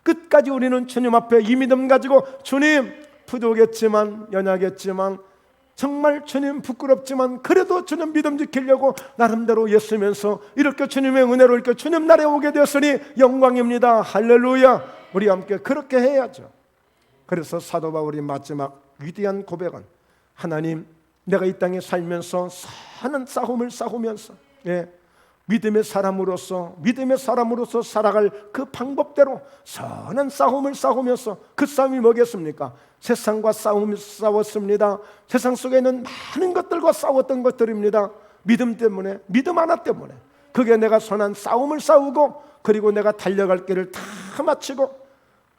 끝까지 우리는 주님 앞에 이 믿음 가지고, 주님 부족했지만 연약했지만 정말 주님 부끄럽지만 그래도 주님 믿음 지키려고 나름대로 예수면서 이렇게 주님의 은혜로 이렇게 주님 나라에 오게 되었으니 영광입니다. 할렐루야. 우리 함께 그렇게 해야죠. 그래서 사도 바울이 마지막 위대한 고백은, 하나님, 내가 이 땅에 살면서 사는 싸움을 싸우면서 믿음의 사람으로서 살아갈 그 방법대로 선한 싸움을 싸우면서, 그 싸움이 뭐겠습니까? 세상과 싸웠습니다. 세상 속에 있는 많은 것들과 싸웠던 것들입니다. 믿음 때문에, 믿음 하나 때문에. 그게 내가 선한 싸움을 싸우고, 그리고 내가 달려갈 길을 다 마치고.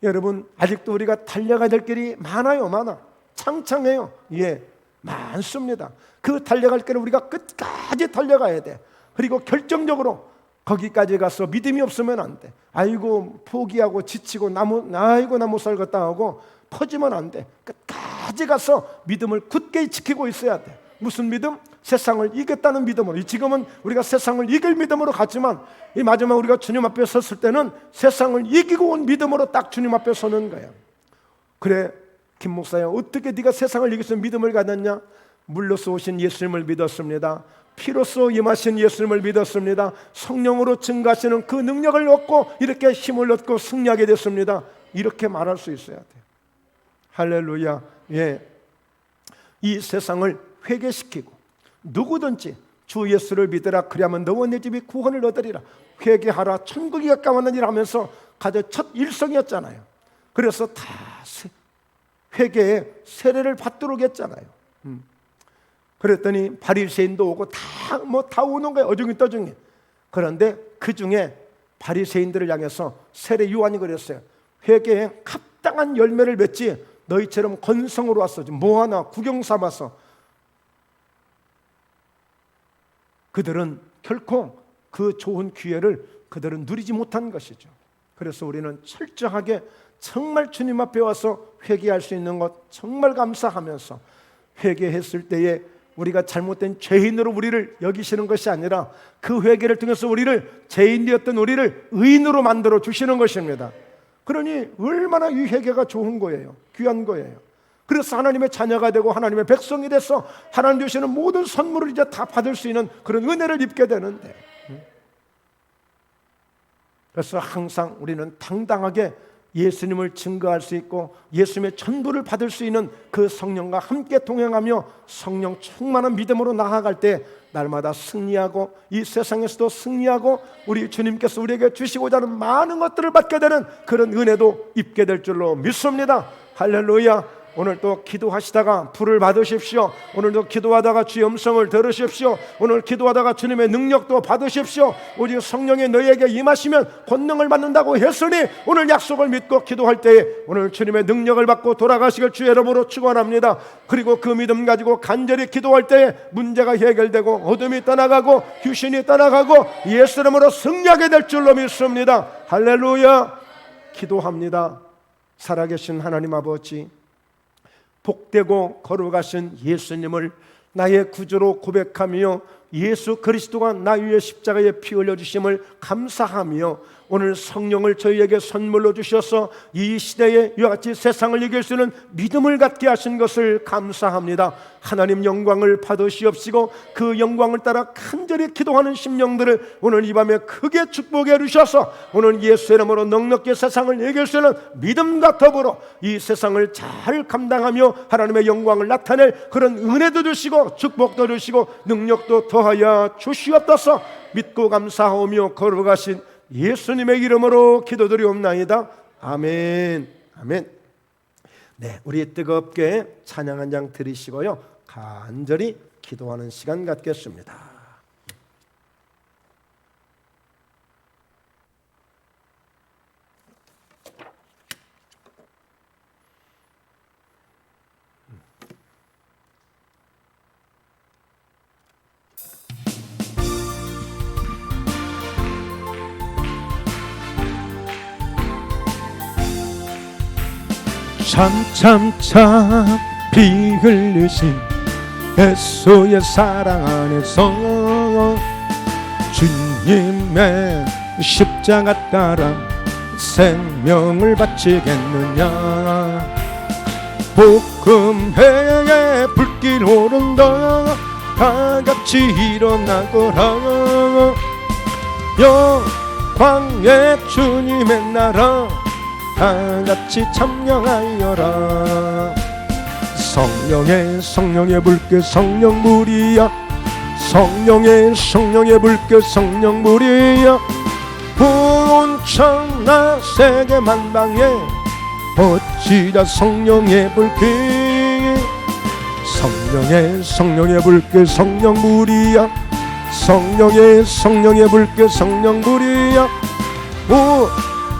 여러분, 아직도 우리가 달려가야 될 길이 많아요. 창창해요. 많습니다. 그 달려갈 길을 우리가 끝까지 달려가야 돼. 그리고 결정적으로 거기까지 가서 믿음이 없으면 안 돼. 아이고 포기하고 지치고 나 못 살겠다 하고 퍼지면 안 돼. 끝까지 가서 믿음을 굳게 지키고 있어야 돼. 무슨 믿음? 세상을 이겼다는 믿음으로. 지금은 우리가 세상을 이길 믿음으로 갔지만, 이 마지막 우리가 주님 앞에 섰을 때는 세상을 이기고 온 믿음으로 딱 주님 앞에 서는 거야. 그래, 김 목사야, 어떻게 네가 세상을 이겨서 믿음을 가졌냐? 물로서 오신 예수님을 믿었습니다. 피로써 임하신 예수님을 믿었습니다. 성령으로 증가하시는 그 능력을 얻고 이렇게 힘을 얻고 승리하게 됐습니다. 이렇게 말할 수 있어야 돼요. 할렐루야. 이 세상을 회개시키고, 누구든지 주 예수를 믿으라, 그리하면 너와 내 집이 구원을 얻으리라. 회개하라, 천국이 가까웠느니라 하면서 가장 첫 일성이었잖아요. 그래서 다 회개에 세례를 받도록 했잖아요. 그랬더니 바리새인도 오고 다 오는 거예요. 어중이 떠중이. 그런데 그 중에 바리새인들을 향해서 세례 요한이 그랬어요. 회개에 합당한 열매를 맺지 너희처럼 건성으로 왔어. 뭐하나 구경 삼아서. 그들은 결코 그 좋은 기회를 그들은 누리지 못한 것이죠. 그래서 우리는 철저하게 정말 주님 앞에 와서 회개할 수 있는 것 정말 감사하면서, 회개했을 때에 우리가 잘못된 죄인으로 우리를 여기시는 것이 아니라 그 회개를 통해서 우리를, 죄인이었던 우리를 의인으로 만들어 주시는 것입니다. 그러니 얼마나 이 회개가 좋은 거예요. 귀한 거예요. 그래서 하나님의 자녀가 되고 하나님의 백성이 돼서 하나님 주시는 모든 선물을 이제 다 받을 수 있는 그런 은혜를 입게 되는데, 그래서 항상 우리는 당당하게 예수님을 증거할 수 있고 예수님의 전부를 받을 수 있는 그 성령과 함께 동행하며 성령 충만한 믿음으로 나아갈 때 날마다 승리하고 이 세상에서도 승리하고 우리 주님께서 우리에게 주시고자 하는 많은 것들을 받게 되는 그런 은혜도 입게 될 줄로 믿습니다. 할렐루야. 오늘 또 기도하시다가 불을 받으십시오. 오늘도 기도하다가 주의 음성을 들으십시오. 오늘 기도하다가 주님의 능력도 받으십시오. 오직 성령이 너희에게 임하시면 권능을 받는다고 했으니 오늘 약속을 믿고 기도할 때에 오늘 주님의 능력을 받고 돌아가시길 주의 이름으로 축원합니다. 그리고 그 믿음 가지고 간절히 기도할 때에 문제가 해결되고 어둠이 떠나가고 귀신이 떠나가고 예수 이름으로 승리하게 될 줄로 믿습니다. 할렐루야. 기도합니다. 살아계신 하나님 아버지, 복되고 거룩하신 예수님을 나의 구주로 고백하며 예수 그리스도가 나 위에 십자가에 피 흘려주심을 감사하며 오늘 성령을 저희에게 선물로 주셔서 이 시대에 이와 같이 세상을 이길 수 있는 믿음을 갖게 하신 것을 감사합니다. 하나님 영광을 받으시옵시고 그 영광을 따라 간절히 기도하는 심령들을 오늘 이 밤에 크게 축복해 주셔서 오늘 예수 이름으로 넉넉히 세상을 이길 수 있는 믿음과 더불어 이 세상을 잘 감당하며 하나님의 영광을 나타낼 그런 은혜도 주시고 축복도 주시고 능력도 더하여 주시옵소서. 믿고 감사하며 거룩하신 예수님의 이름으로 기도드리옵나이다. 아멘. 아멘. 네, 우리 뜨겁게 찬양 한 장 드리시고요, 간절히 기도하는 시간 갖겠습니다. 참참참 피 흘리신 예수의 사랑 안에서 주님의 십자가 따라 생명을 바치겠느냐. 복음회에 불길 오른다 다같이 일어나거라. 영광의 주님의 나라 다같이 참여하여라. 성령의 불길 성령불이야. 성령의 불길 성령불이야. 온 천하 세계 만방에 어찌다 성령의 불길. 성령의 불길 성령불이야. 성령의 불길 성령불이야. 온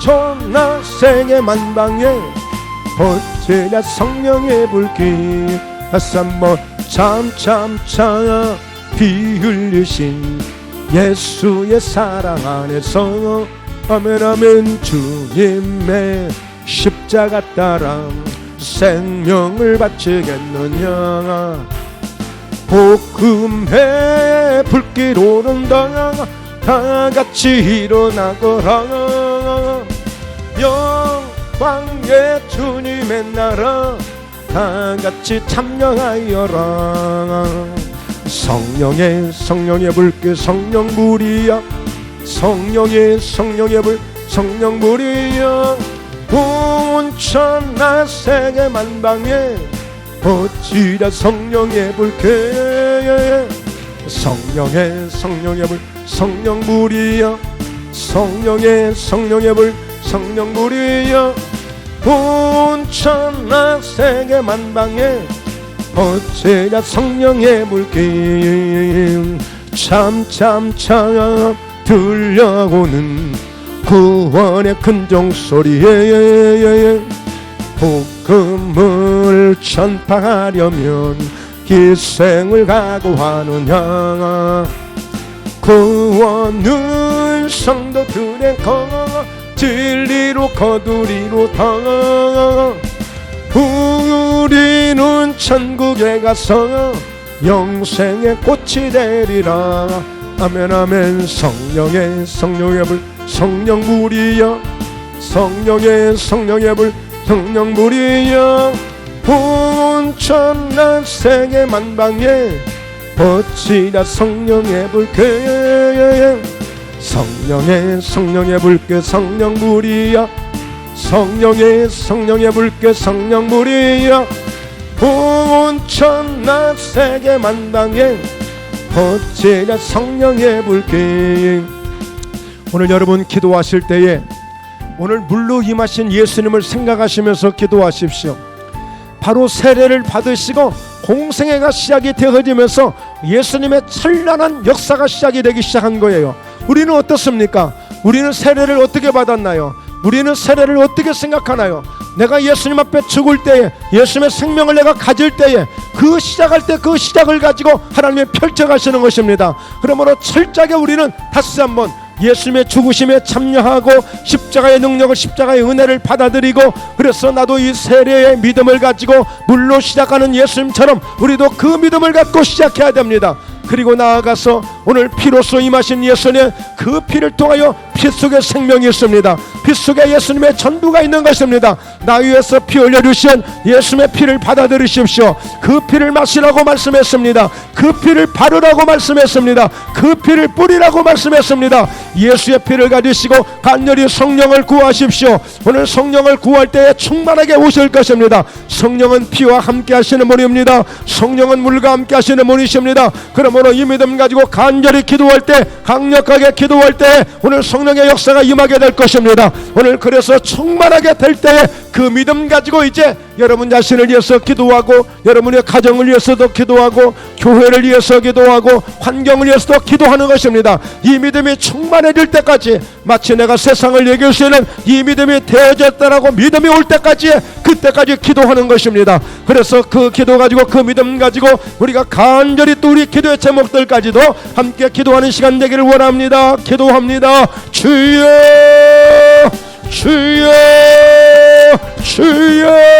천하 세계 만방에 어찌나 성령의 불길. 다시 한번 참참참 피 흘리신 예수의 사랑 안에서 아멘 아멘. 주님의 십자가 따라 생명을 바치겠느냐. 복음의 불길 오른다 다같이 일어나거라. 영광의 주님의 나라 다같이 참여하여라. 성령의 불길 성령불이야. 성령의 불 성령불이야. 온 천하 세계 만방에 어찌다 성령의 불길. 성령의 불 성령불이야. 성령의 불 성령불이야. 온 천하 세계 만방에 어찌나 성령의 불길. 참참참 들려오는 구원의 큰 종소리에 복음을 전파하려면 희생을 각오하느냐. 구원은 성도들의 것 진리로 거두리로다. 우리는 천국에 가서 영생의 꽃이 되리라. 아멘 아멘. 성령의 불 성령불이야. 성령의 불 성령불이야. 온 천하 세계 만방에 어찌나 성령의 불길. 성령의 불께 성령물이여 성령의 불께 성령물이여 온 천하 세계 만방에 퍼지는 성령의 불길. 오늘 여러분 기도하실 때에 오늘 물로 임하신 예수님을 생각하시면서 기도하십시오. 바로 세례를 받으시고 공생애가 시작이 되어지면서 예수님의 찬란한 역사가 시작이 되기 시작한 거예요. 우리는 어떻습니까? 우리는 세례를 어떻게 받았나요? 우리는 세례를 어떻게 생각하나요? 내가 예수님 앞에 죽을 때에, 예수님의 생명을 내가 가질 때에, 그 시작할 때 그 시작을 가지고 하나님이 펼쳐가시는 것입니다. 그러므로 철저하게 우리는 다시 한번 예수님의 죽으심에 참여하고 십자가의 능력을, 십자가의 은혜를 받아들이고, 그래서 나도 이 세례의 믿음을 가지고 물로 시작하는 예수님처럼 우리도 그 믿음을 갖고 시작해야 됩니다. 그리고 나아가서 오늘 피로써 임하신 예수님, 그 피를 통하여 피 속에 생명이 있습니다. 피 속에 예수님의 전부가 있는 것입니다. 나 위해서 피 흘려주신 예수님의 피를 받아들이십시오. 그 피를 마시라고 말씀했습니다. 그 피를 바르라고 말씀했습니다. 그 피를 뿌리라고 말씀했습니다. 예수의 피를 가지시고 간절히 성령을 구하십시오. 오늘 성령을 구할 때에 충만하게 오실 것입니다. 성령은 피와 함께 하시는 분입니다. 성령은 물과 함께 하시는 분이십니다. 그러므로 이 믿음 가지고 간절히 기도할 때, 강력하게 기도할 때 오늘 성령의 역사가 임하게 될 것입니다. 오늘 그래서 충만하게 될 때에 그 믿음 가지고 이제 여러분 자신을 위해서 기도하고, 여러분의 가정을 위해서도 기도하고, 교회를 위해서 기도하고, 환경을 위해서도 기도하는 것입니다. 이 믿음이 충만해질 때까지, 마치 내가 세상을 이길 수 있는 이 믿음이 되어졌다라고 믿음이 올 때까지, 그때까지 기도하는 것입니다. 그래서 그 기도 가지고, 그 믿음 가지고 우리가 간절히 또 우리 기도의 제목들까지도 함께 기도하는 시간 되기를 원합니다. 기도합니다. 주여, 주여, 주여.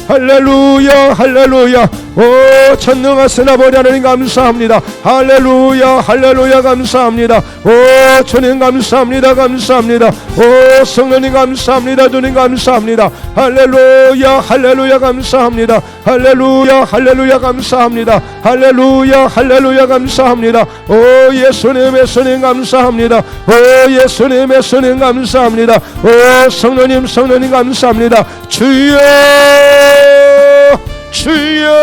할렐루야, 할렐루야. 오 전능하신 아버지 하나님 감사합니다. 할렐루야, 할렐루야 감사합니다. 오 주님 감사합니다, 감사합니다. 오 성령님 감사합니다, 주님 감사합니다. 할렐루야, 할렐루야 감사합니다. 할렐루야, 할렐루야 감사합니다. 할렐루야, 할렐루야 감사합니다. 오 예수님, 예수님 감사합니다. 오 예수님, 예수님 감사합니다. 오 성령님, 성령님 감사합니다. 주여, 주여,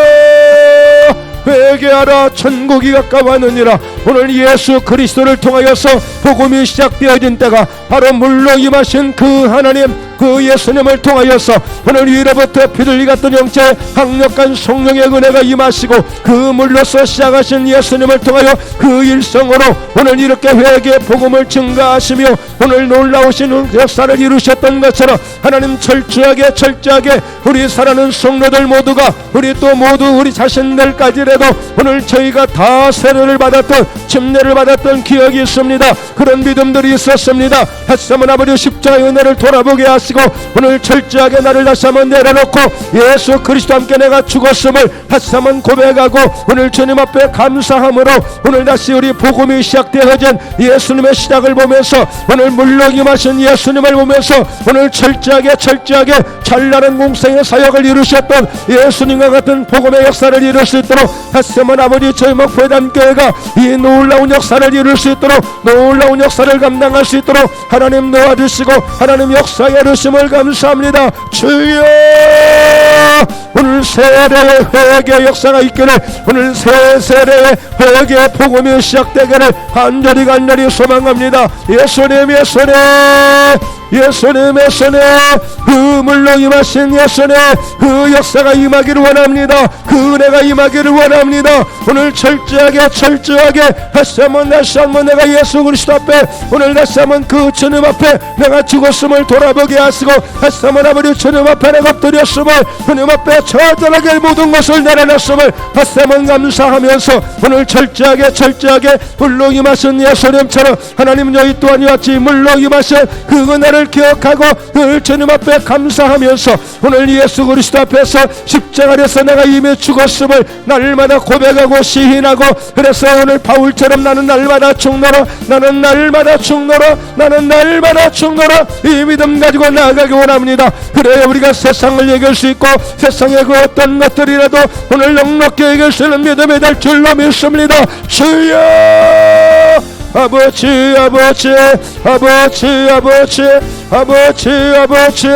회개하라, 천국이 가까웠느니라. 오늘 예수 그리스도를 통하여서 복음이 시작되어진 때가 바로 물로 임하신 그 하나님, 그 예수님을 통하여서 오늘 위로부터 비둘기 같은 형체의 강력한 성령의 은혜가 임하시고, 그 물로서 시작하신 예수님을 통하여 그 일성으로 오늘 이렇게 회개의 복음을 증가하시며 오늘 놀라우신 역사를 이루셨던 것처럼 하나님 철저하게 우리 사랑하는 성도들 모두가, 우리 또 모두 우리 자신들까지라도 오늘 저희가 다 세례를 받았던, 침례를 받았던 기억이 있습니다. 그런 믿음들이 있었습니다. 다시 한번 아버지 십자가의 은혜를 돌아보게 하시고 오늘 철저하게 나를 다시 한번 내려놓고 예수 그리스도 함께 내가 죽었음을 다시 한번 고백하고 오늘 주님 앞에 감사함으로 오늘 다시 우리 복음이 시작되어진 예수님의 시작을 보면서, 오늘 물로 임하신 예수님을 보면서 오늘 철저하게 찬란한 공생의 사역을 이루셨던 예수님과 같은 복음의 역사를 이룰 수 있도록 다시 한번 아버지 저희 목회단교회가 이 놀라운 역사를 이룰 수 있도록, 놀라운 역사를 감당할 수 있도록 하나님 도와주시고 하나님 역사에 이루심을 감사합니다. 주여, 오늘 세례의 회개의 역사가 있기를, 오늘 새 세례의 회개의 복음이 시작되기를 간절히 소망합니다. 예수님, 예수님, 예수님, 예수님, 그 물로 임하신 예수님, 그 역사가 임하기를 원합니다. 그 은혜가 임하기를 원합니다. 오늘 철저하게 다시 한번 내가 예수 그리스도 앞에, 오늘 다시 한번 그 주님 앞에 내가 죽었음을 돌아보게 하시고, 다시 한번 아버지 주님 앞에 내가 엎드렸음을, 주님 앞에 처절하게 모든 것을 내려놨음을 다시 한번 감사하면서 오늘 철저하게 물로 임하신 예수님처럼 하나님 저희 또한 이같이 물로 임하신 그 은혜를 기억하고 늘 주님 앞에 감사하면서 오늘 예수 그리스도 앞에서 십자가에서 내가 이미 죽었음을 날마다 고백하고 시인하고, 그래서 오늘 바울처럼 나는 날마다 죽노라, 나는 날마다 죽노라 이 믿음 가지고 나아가기 원합니다. 그래야 우리가 세상을 이길 수 있고 세상의 그 어떤 것들이라도 오늘 넉넉히 이길 수 있는 믿음이 될 줄로 믿습니다. 주여, 아버지 아버지 아버지 아버지 아버지 아버지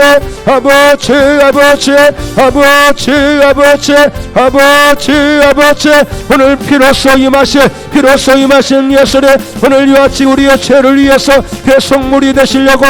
아버지 아버지 아버지 아버지 아버지 아버지 오늘 비로소 임하신 예수님 오늘 이와 같이 우리의 죄를 위해서 대속물이 되시려고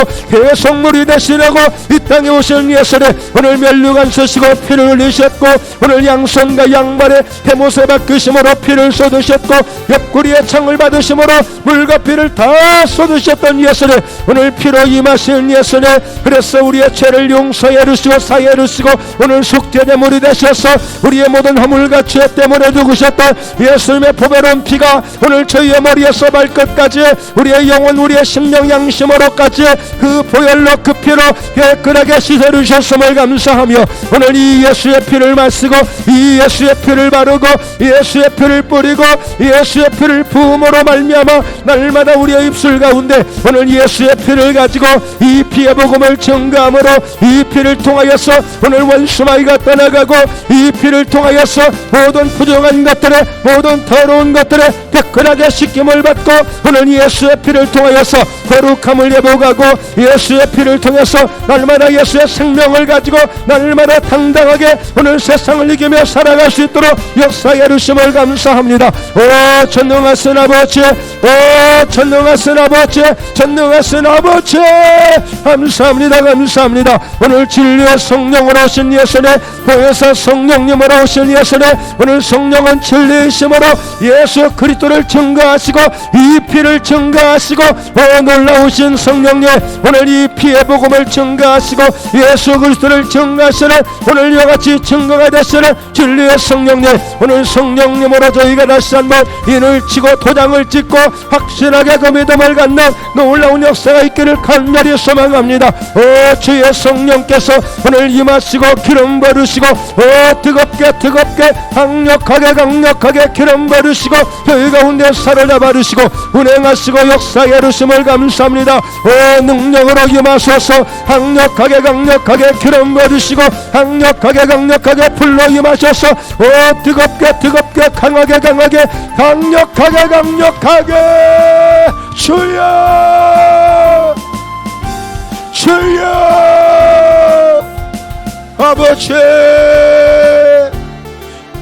이 땅에 오신 예수님 오늘 멸류관 쓰시고 피를 흘리셨고 오늘 양손과 양발에 대못에 박으심으로 피를 쏟으셨고 옆구리에 창을 받으심으로 물과 피를 다 쏟으셨던 예수님 오늘 피로 임하신 예수님 그래서 우리의 죄를 용서해 주시고 사해 주시고 오늘 속죄제물이 되셔서 우리의 모든 허물과 죄 때문에 죽으셨던 예수님의 보배로운 피가 오늘 저희의 머리에서 발끝까지 우리의 영혼 우리의 심령 양심으로까지 그 보혈로 그 피로 깨끗하게 씻어주셨음을 감사하며 오늘 이 예수의 피를 마시고 이 예수의 피를 바르고 예수의 피를 뿌리고 예수의 피를 부음으로 말미암아 날마다 우리의 입술 가운데 오늘 예수의 피를 가지고 이 피의 복음을 증거함으로 이 피를 통하여서 오늘 원수마귀가 떠나가고 이 피를 통하여서 모든 부정한 것들에 모든 더러운 것들에 깨끗하게 씻김을 받고 오늘 예수의 피를 통하여서 거룩함을 회복하고 예수의 피를 통해서 날마다 예수의 생명을 가지고 날마다 당당하게 오늘 세상을 이기며 살아갈 수 있도록 역사해 주심을 감사합니다. 오 전능하신 아버지 오 전능하신 아버지 전능하신 아버지 감사합니다. 오늘 진리의 성령으로 오신 예수님 보혜사 성령님으로 오신 예수님 오늘 성령은 진리이심으로 예수 그리스도를 증거하시고 이 피를 증거하시고 오 놀라우신 성령님 오늘 이 피의 복음을 증거하시고 예수 그리스도를 증거하시는 오늘 이와 같이 증거가 되시는 진리의 성령님 오늘 성령님으로 저희가 다시 한번 인을 치고 도장을 찍고 확실하게 그 믿음을 갖는 놀라운 역사가 있기를 간절히 소망합니다. 오 주의 성령께서 오늘 임하시고 기름 부으시고 오 뜨겁게 강력하게 기름 부으시고 저희 가운데 사로잡아 주시고 운행하시고 역사해 주심을 감사합니다. 오 능력으로 임하소서 강력하게 기름 부으시고 강력하게 불로 임하셔서 오 뜨겁게 강하게 주여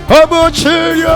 아버지여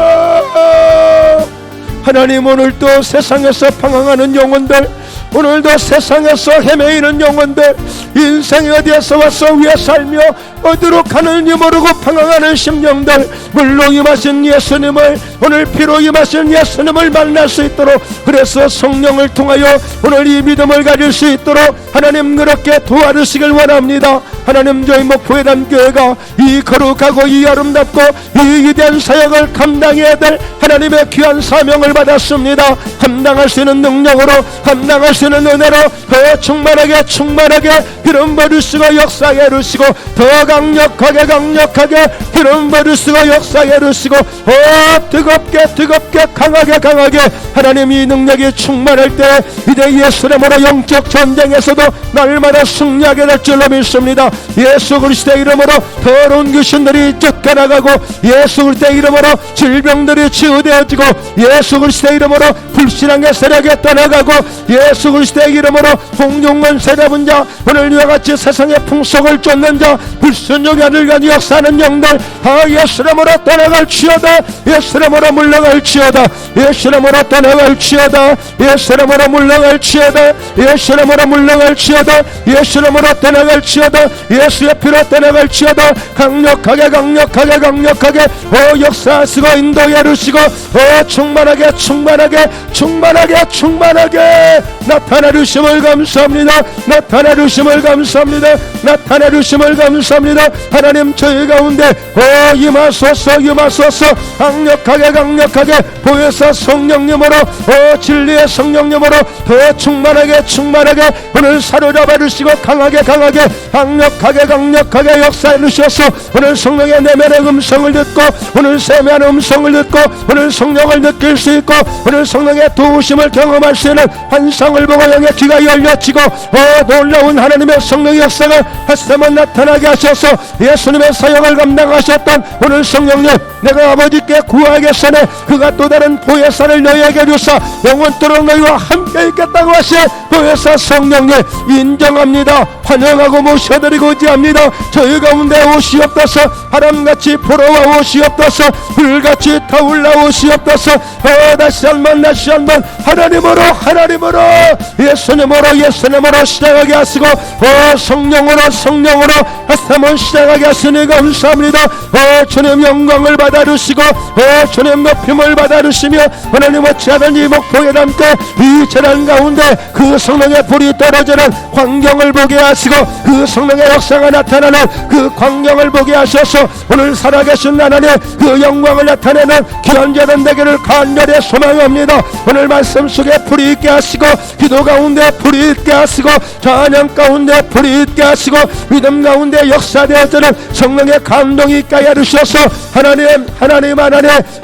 하나님 오늘도 세상에서 방황하는 영혼들 오늘도 세상에서 헤매이는 영혼들 인생이 어디에서 와서 왜 살며 어디로 가는지 모르고 방황하는 심령들 물로 임하신 예수님을 오늘 피로 임하신 예수님을 만날 수 있도록 그래서 성령을 통하여 오늘 이 믿음을 가질 수 있도록 하나님 그렇게 도와주시길 원합니다. 하나님 저희 목포회담교회가 이 거룩하고 이 아름답고 이 위대한 사역을 감당해야 될 하나님의 귀한 사명을 받았습니다. 감당할 수 있는 능력으로 감당할 수 있는 은혜로 더 충만하게 기름 부으시고 역사해 주시고 더 강력하게 기름 부으시고 역사해 주시고 뜨겁게 강하게 하나님 이 능력이 충만할 때 이제 예수님으로 영적 전쟁에서도 날마다 승리하게 될 줄로 믿습니다. 예수 그리스도의 이름으로 더러운 귀신들이 쫓겨나가고 예수 그리스도의 이름으로 질병들이 치유되어지고 예수 그리스도의 이름으로 불신앙의 세력에 떠나가고 예수 그리스도의 이름으로 공중은 세잡은 자 오늘 이와 같이 세상의 풍속을 쫓는 자 불순종의 아들과 역사하는 영들 다 예수님으로 떠나갈지어다 예수님으로 물러갈지어다 예수님으로 떠나갈지어다 예수님으로 물러갈지어다 예수님으로 물러갈지어다 예수님으로 떠나갈지어다 예수의 피로 떠나갈지어다 강력하게 오 역사하시고 인도해 주시고 오 충만하게 나타내 주심을 감사합니다. 하나님 저희 가운데 오 임하소서 강력하게 보혜사 성령님으로 오 진리의 성령님으로 더 충만하게 오늘 사로잡아 주시고 강하게 역사해 주셔서 오늘 성령의 내면의 음성을 듣고 오늘 세미한 음성을 듣고 오늘 성령을 느낄 수 있고 오늘 성령의 도우심을 경험할 수 있는 환상을 보고 영의 귀가 열려지고 놀라운 하나님의 성령의 역사가 핫세만 나타나게 하셔서 예수님의 사역을 감당하셨던 오늘 성령님 내가 아버지께 구하겠습니다. 예산에 그가 또 다른 보혜사를 너희에게 주사 영원토록 너희와 함께 있겠다고 하신 보혜사 성령님 인정합니다. 환영하고 모셔드리고 의지합니다. 저희 가운데 오시옵소서. 바람같이 불어와 오시옵소서. 불같이 타올라 오시옵소서. 다시 한번 하나님으로 예수님으로 시작하게 하시고 성령으로 다시 한번 시작하게 하시니 감사합니다. 주님 영광을 받아 주시고 주님 높임을 받아 주시며 하나님 어찌하든 이 목포에 담게 이 재난 가운데 그 성령의 불이 떨어지는 광경을 보게 하시고 그 성령의 역사가 나타나는 그 광경을 보게 하셔서 오늘 살아계신 하나님 그 영광을 나타내는 기원자된 되기를 간절히 소망합니다. 오늘 말씀 속에 불이 있게 하시고 기도 가운데 불이 있게 하시고 찬양 가운데 불이 있게 하시고 믿음 가운데 역사되어지는 성령의 감동이 있게 하여 주셔서 하나님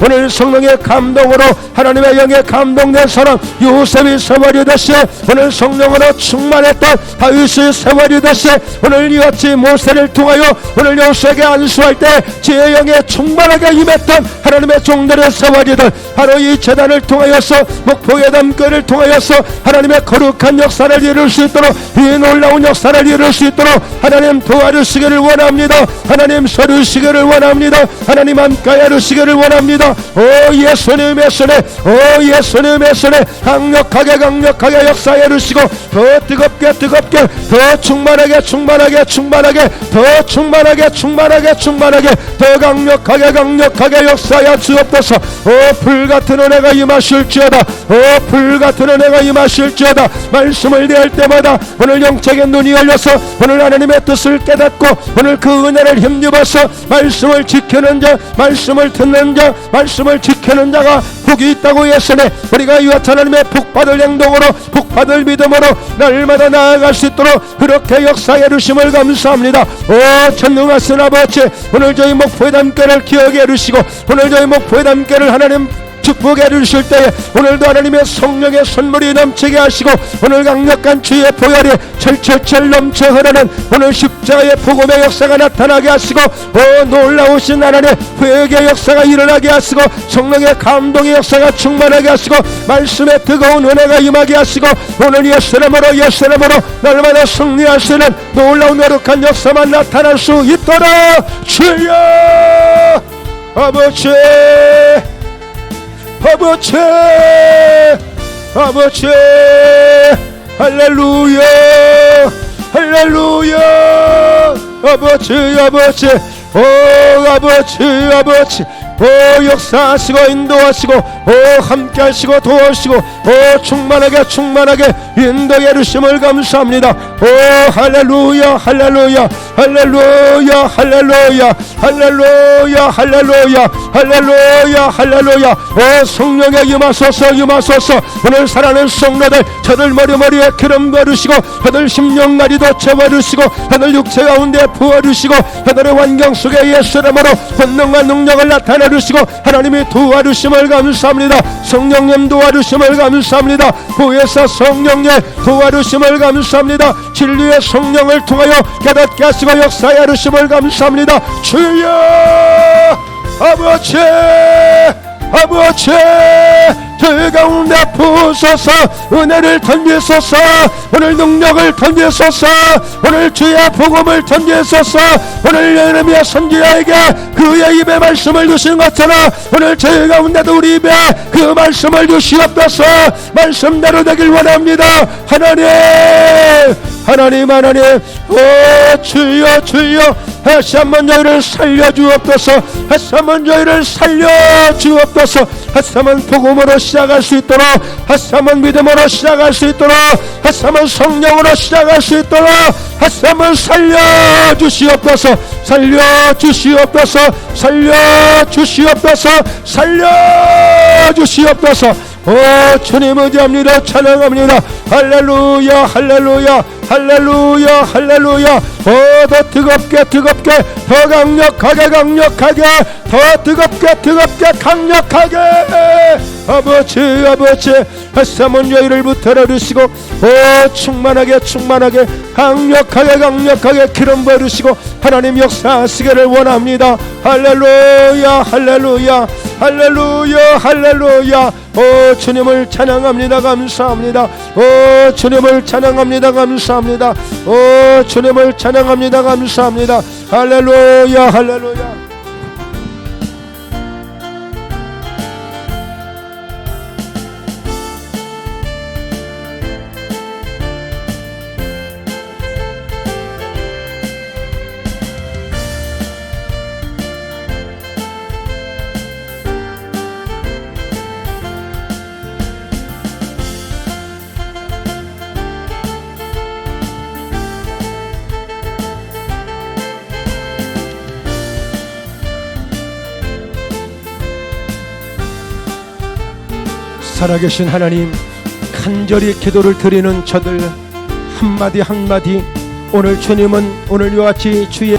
오늘 성령의 감동으로 하나님의 영에 감동된 사람 요셉이 세월이듯이 오늘 성령으로 충만했던 다윗이 세월이듯이 오늘 이같이 모세를 통하여 오늘 요셉에게 안수할 때 지혜 영에 충만하게 임했던 하나님의 종들의 세월이들 바로 이 제단을 통하여서 목포의 담교를 통하여서 하나님의 거룩한 역사를 이룰 수 있도록 이 놀라운 역사를 이룰 수 있도록 하나님 도와주시기를 원합니다. 하나님 서주시기를 원합니다. 하나님 함께하여 주시기를 원합니다. 오 예수님의 손에 강력하게 역사해 주시고 더 뜨겁게 더 충만하게 더 강력하게 역사하여 주옵소서. 오 불같은 은혜가 임하실지어다. 말씀을 대할 때마다 오늘 영적인 눈이 열려서 오늘 하나님의 뜻을 깨닫고 오늘 그 은혜를 힘입어서 말씀을 지키는 자 말씀을 듣는 자 말씀을 지키는 자가 복이 있다고 했으니 우리가 이와 하나님의 복받을 행동으로 복받을 믿음으로 날마다 나아갈 수 있도록 그렇게 역사해 주심을 감사합니다. 오 전능하신 아버지 오늘 저희 목포의 담교를 기억해 주시고 오늘 저희 목포의 담교를 하나님 축복해 주실 때에 오늘도 하나님의 성령의 선물이 넘치게 하시고 오늘 강력한 주의 보혈이 철철철 넘쳐 흐르는 오늘 십자가의 복음의 역사가 나타나게 하시고 놀라우신 하나님 회개의 역사가 일어나게 하시고 성령의 감동의 역사가 충만하게 하시고 말씀의 뜨거운 은혜가 임하게 하시고 오늘 예수님으로 날마다 승리하시는 놀라운 거룩한 역사만 나타날 수 있도록 주여 아버지 할렐루야 아버지 역사하시고 인도하시고 함께 하시고 도와주시고 충만하게 인도해 주심을 감사합니다. 할렐루야 성령의 임하소서 오늘 살아는 성도들 저들 머리에 기름 부어주시고 저들 심령나리도 채워주시고 저들 육체 가운데 부어주시고 저들의 환경 속에 예수님으로 권능과 능력을 나타내주시고 하나님이 도와주심을 감사합니다. 성령님 도와주심을 감사합니다. 보혜사 성령님 도와주심을 감사합니다. 진리의 성령을 통하여 깨닫게 하시고 역사해 주심을 감사합니다. 주여 아버지 저희 가운데 부으소서 은혜를 던지소서 오늘 능력을 던지소서 오늘 주의 복음을 던지소서 오늘 예레미야 선지자에게 그의 입에 말씀을 주신 것처럼 오늘 저희 가운데도 우리 입에 그 말씀을 주시옵소서. 말씀대로 되길 원합니다. 하나님 주여 다시 한번 저희를 살려주옵소서. 다시 한번 저희를 살려주옵소서. 다시 한번 복음으로 시작할 수 있도록 다시 한번 믿음으로 시작할 수 있도록 다시 한번 성령으로 시작할 수 있도록 다시 한번 살려주시옵소서. 살려주시옵소서. 주님 의지합니다. 찬양합니다. 할렐루야 할렐루야 할렐루야. 더 뜨겁게 더 강력하게 더 뜨겁게 강력하게. 아버지 햇사문 여인을 붙들어 주시고 충만하게 강력하게 기름 부어주시고 하나님 역사하시기를 원합니다. 할렐루야. 주님을 찬양합니다. 감사합니다. 주님을 찬양합니다. 감사합니다. 할렐루야. 살아계신 하나님, 간절히 기도를 드리는 저들 한마디 오늘 주님은 오늘 이와 같이 주의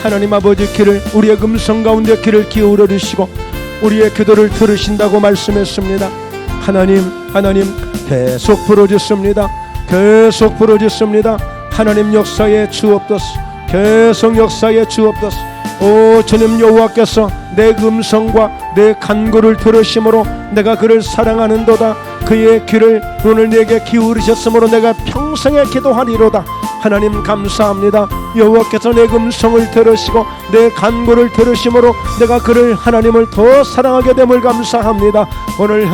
하나님 아버지 길을, 우리의 음성 가운데 귀를 기울여 주시고 우리의 기도를 들으신다고 말씀했습니다. 하나님 계속 부르짖습니다. 하나님 역사에 주옵소서. 계속 역사에 주옵소서. 오 주님 여호와께서 내 음성과 내 간구를 들으심으로 내가 그를 사랑하는도다. 그의 귀를 오늘 내게 기울이셨으므로 내가 평생에 기도하리로다. 하나님 감사합니다. 여호와께서 내 음성을 들으시고 내 간구를 들으심으로 내가 그를 하나님을 더 사랑하게 됨을 감사합니다. 오늘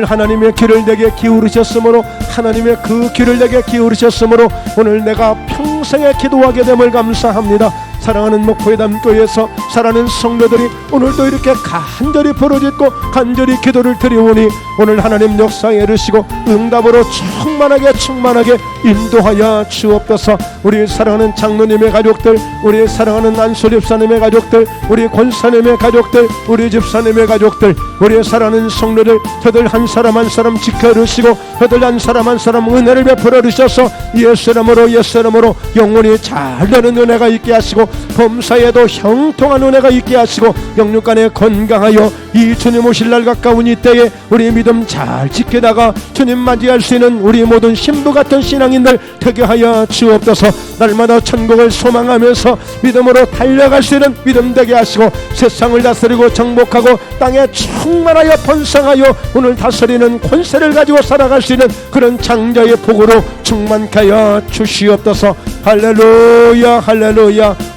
하나님의 귀를 내게 기울이셨으므로 하나님의 그 귀를 내게 기울이셨으므로 오늘 내가 평생에 기도하게 됨을 감사합니다. 사랑하는 목포의 담교회에서 사랑하는 성도들이 오늘도 이렇게 간절히 부르짖고 간절히 기도를 드리오니 오늘 하나님 역사에 이르시고 응답으로 충만하게 인도하여 주옵소서. 우리 사랑하는 장로님의 가족들, 우리 사랑하는 안수 집사님의 가족들, 우리 권사님의 가족들, 우리 집사님의 가족들, 우리 사랑하는 성도들, 저들 한 사람 한 사람 지켜 주시고 저들 한 사람 한 사람 은혜를 베풀어 주셔서 예수 이름으로 영원히 잘 되는 은혜가 있게 하시고 범사에도 형통한 은혜가 있게 하시고 영육간에 건강하여 이 주님 오실 날 가까운 이때에 우리 믿음 잘 지켜다가 주님 맞이할 수 있는 우리 모든 신부 같은 신앙인들 되게 하여 주옵소서. 날마다 천국을 소망하면서 믿음으로 달려갈 수 있는 믿음 되게 하시고 세상을 다스리고 정복하고 땅에 충만하여 번성하여 오늘 다스리는 권세를 가지고 살아갈 수 있는 그런 장자의 복으로 충만케 하여 주시옵소서. 할렐루야.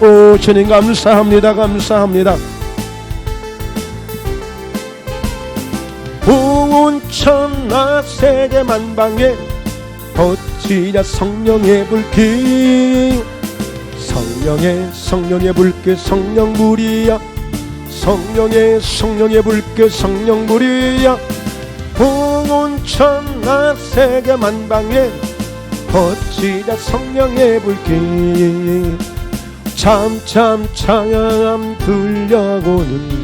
오 주님 감사합니다. 온 천하 세계 만방에 어찌냐 성령의 불길, 성령의 불길 성령불이야. 성령의 불길 성령불이야. 온 천하 세계 만방에 어찌냐 성령의 불길. 참참 들려오는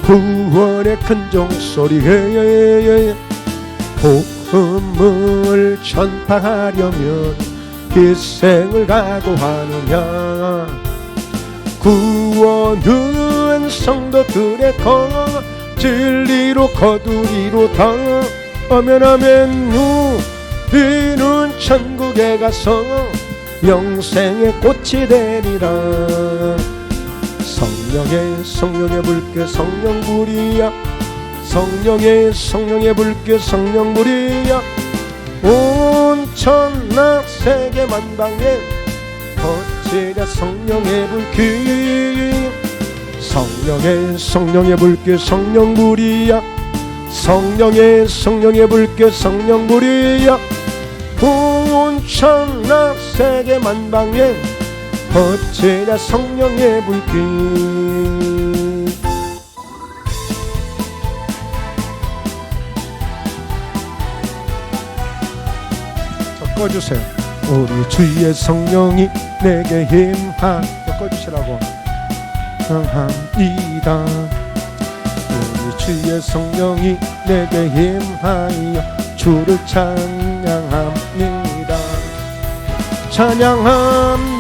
구원의 큰 종소리에 복음을 전파하려면 희생을 각오하느냐. 구원은 성도들의 진리로 거두리로 다. 아멘. 우리는 천국에 가서 영생의 꽃이 되리라. 성령의 불길 성령불이야. 성령의 불길 성령불이야. 온 천하 세계 만방에 어찌냐 성령의 불길. 성령의 불길 성령불이야. 성령의 불길 성령불이야. 온 천하 세계 만방에 어찌냐 성령의 불길. 꺼주세요. 우리 주의 성령이 내게 힘하. 꺼주시라고 합니다. 우리 주의 성령이 내게 힘하여 주를 찬양합니다. 찬양합니다.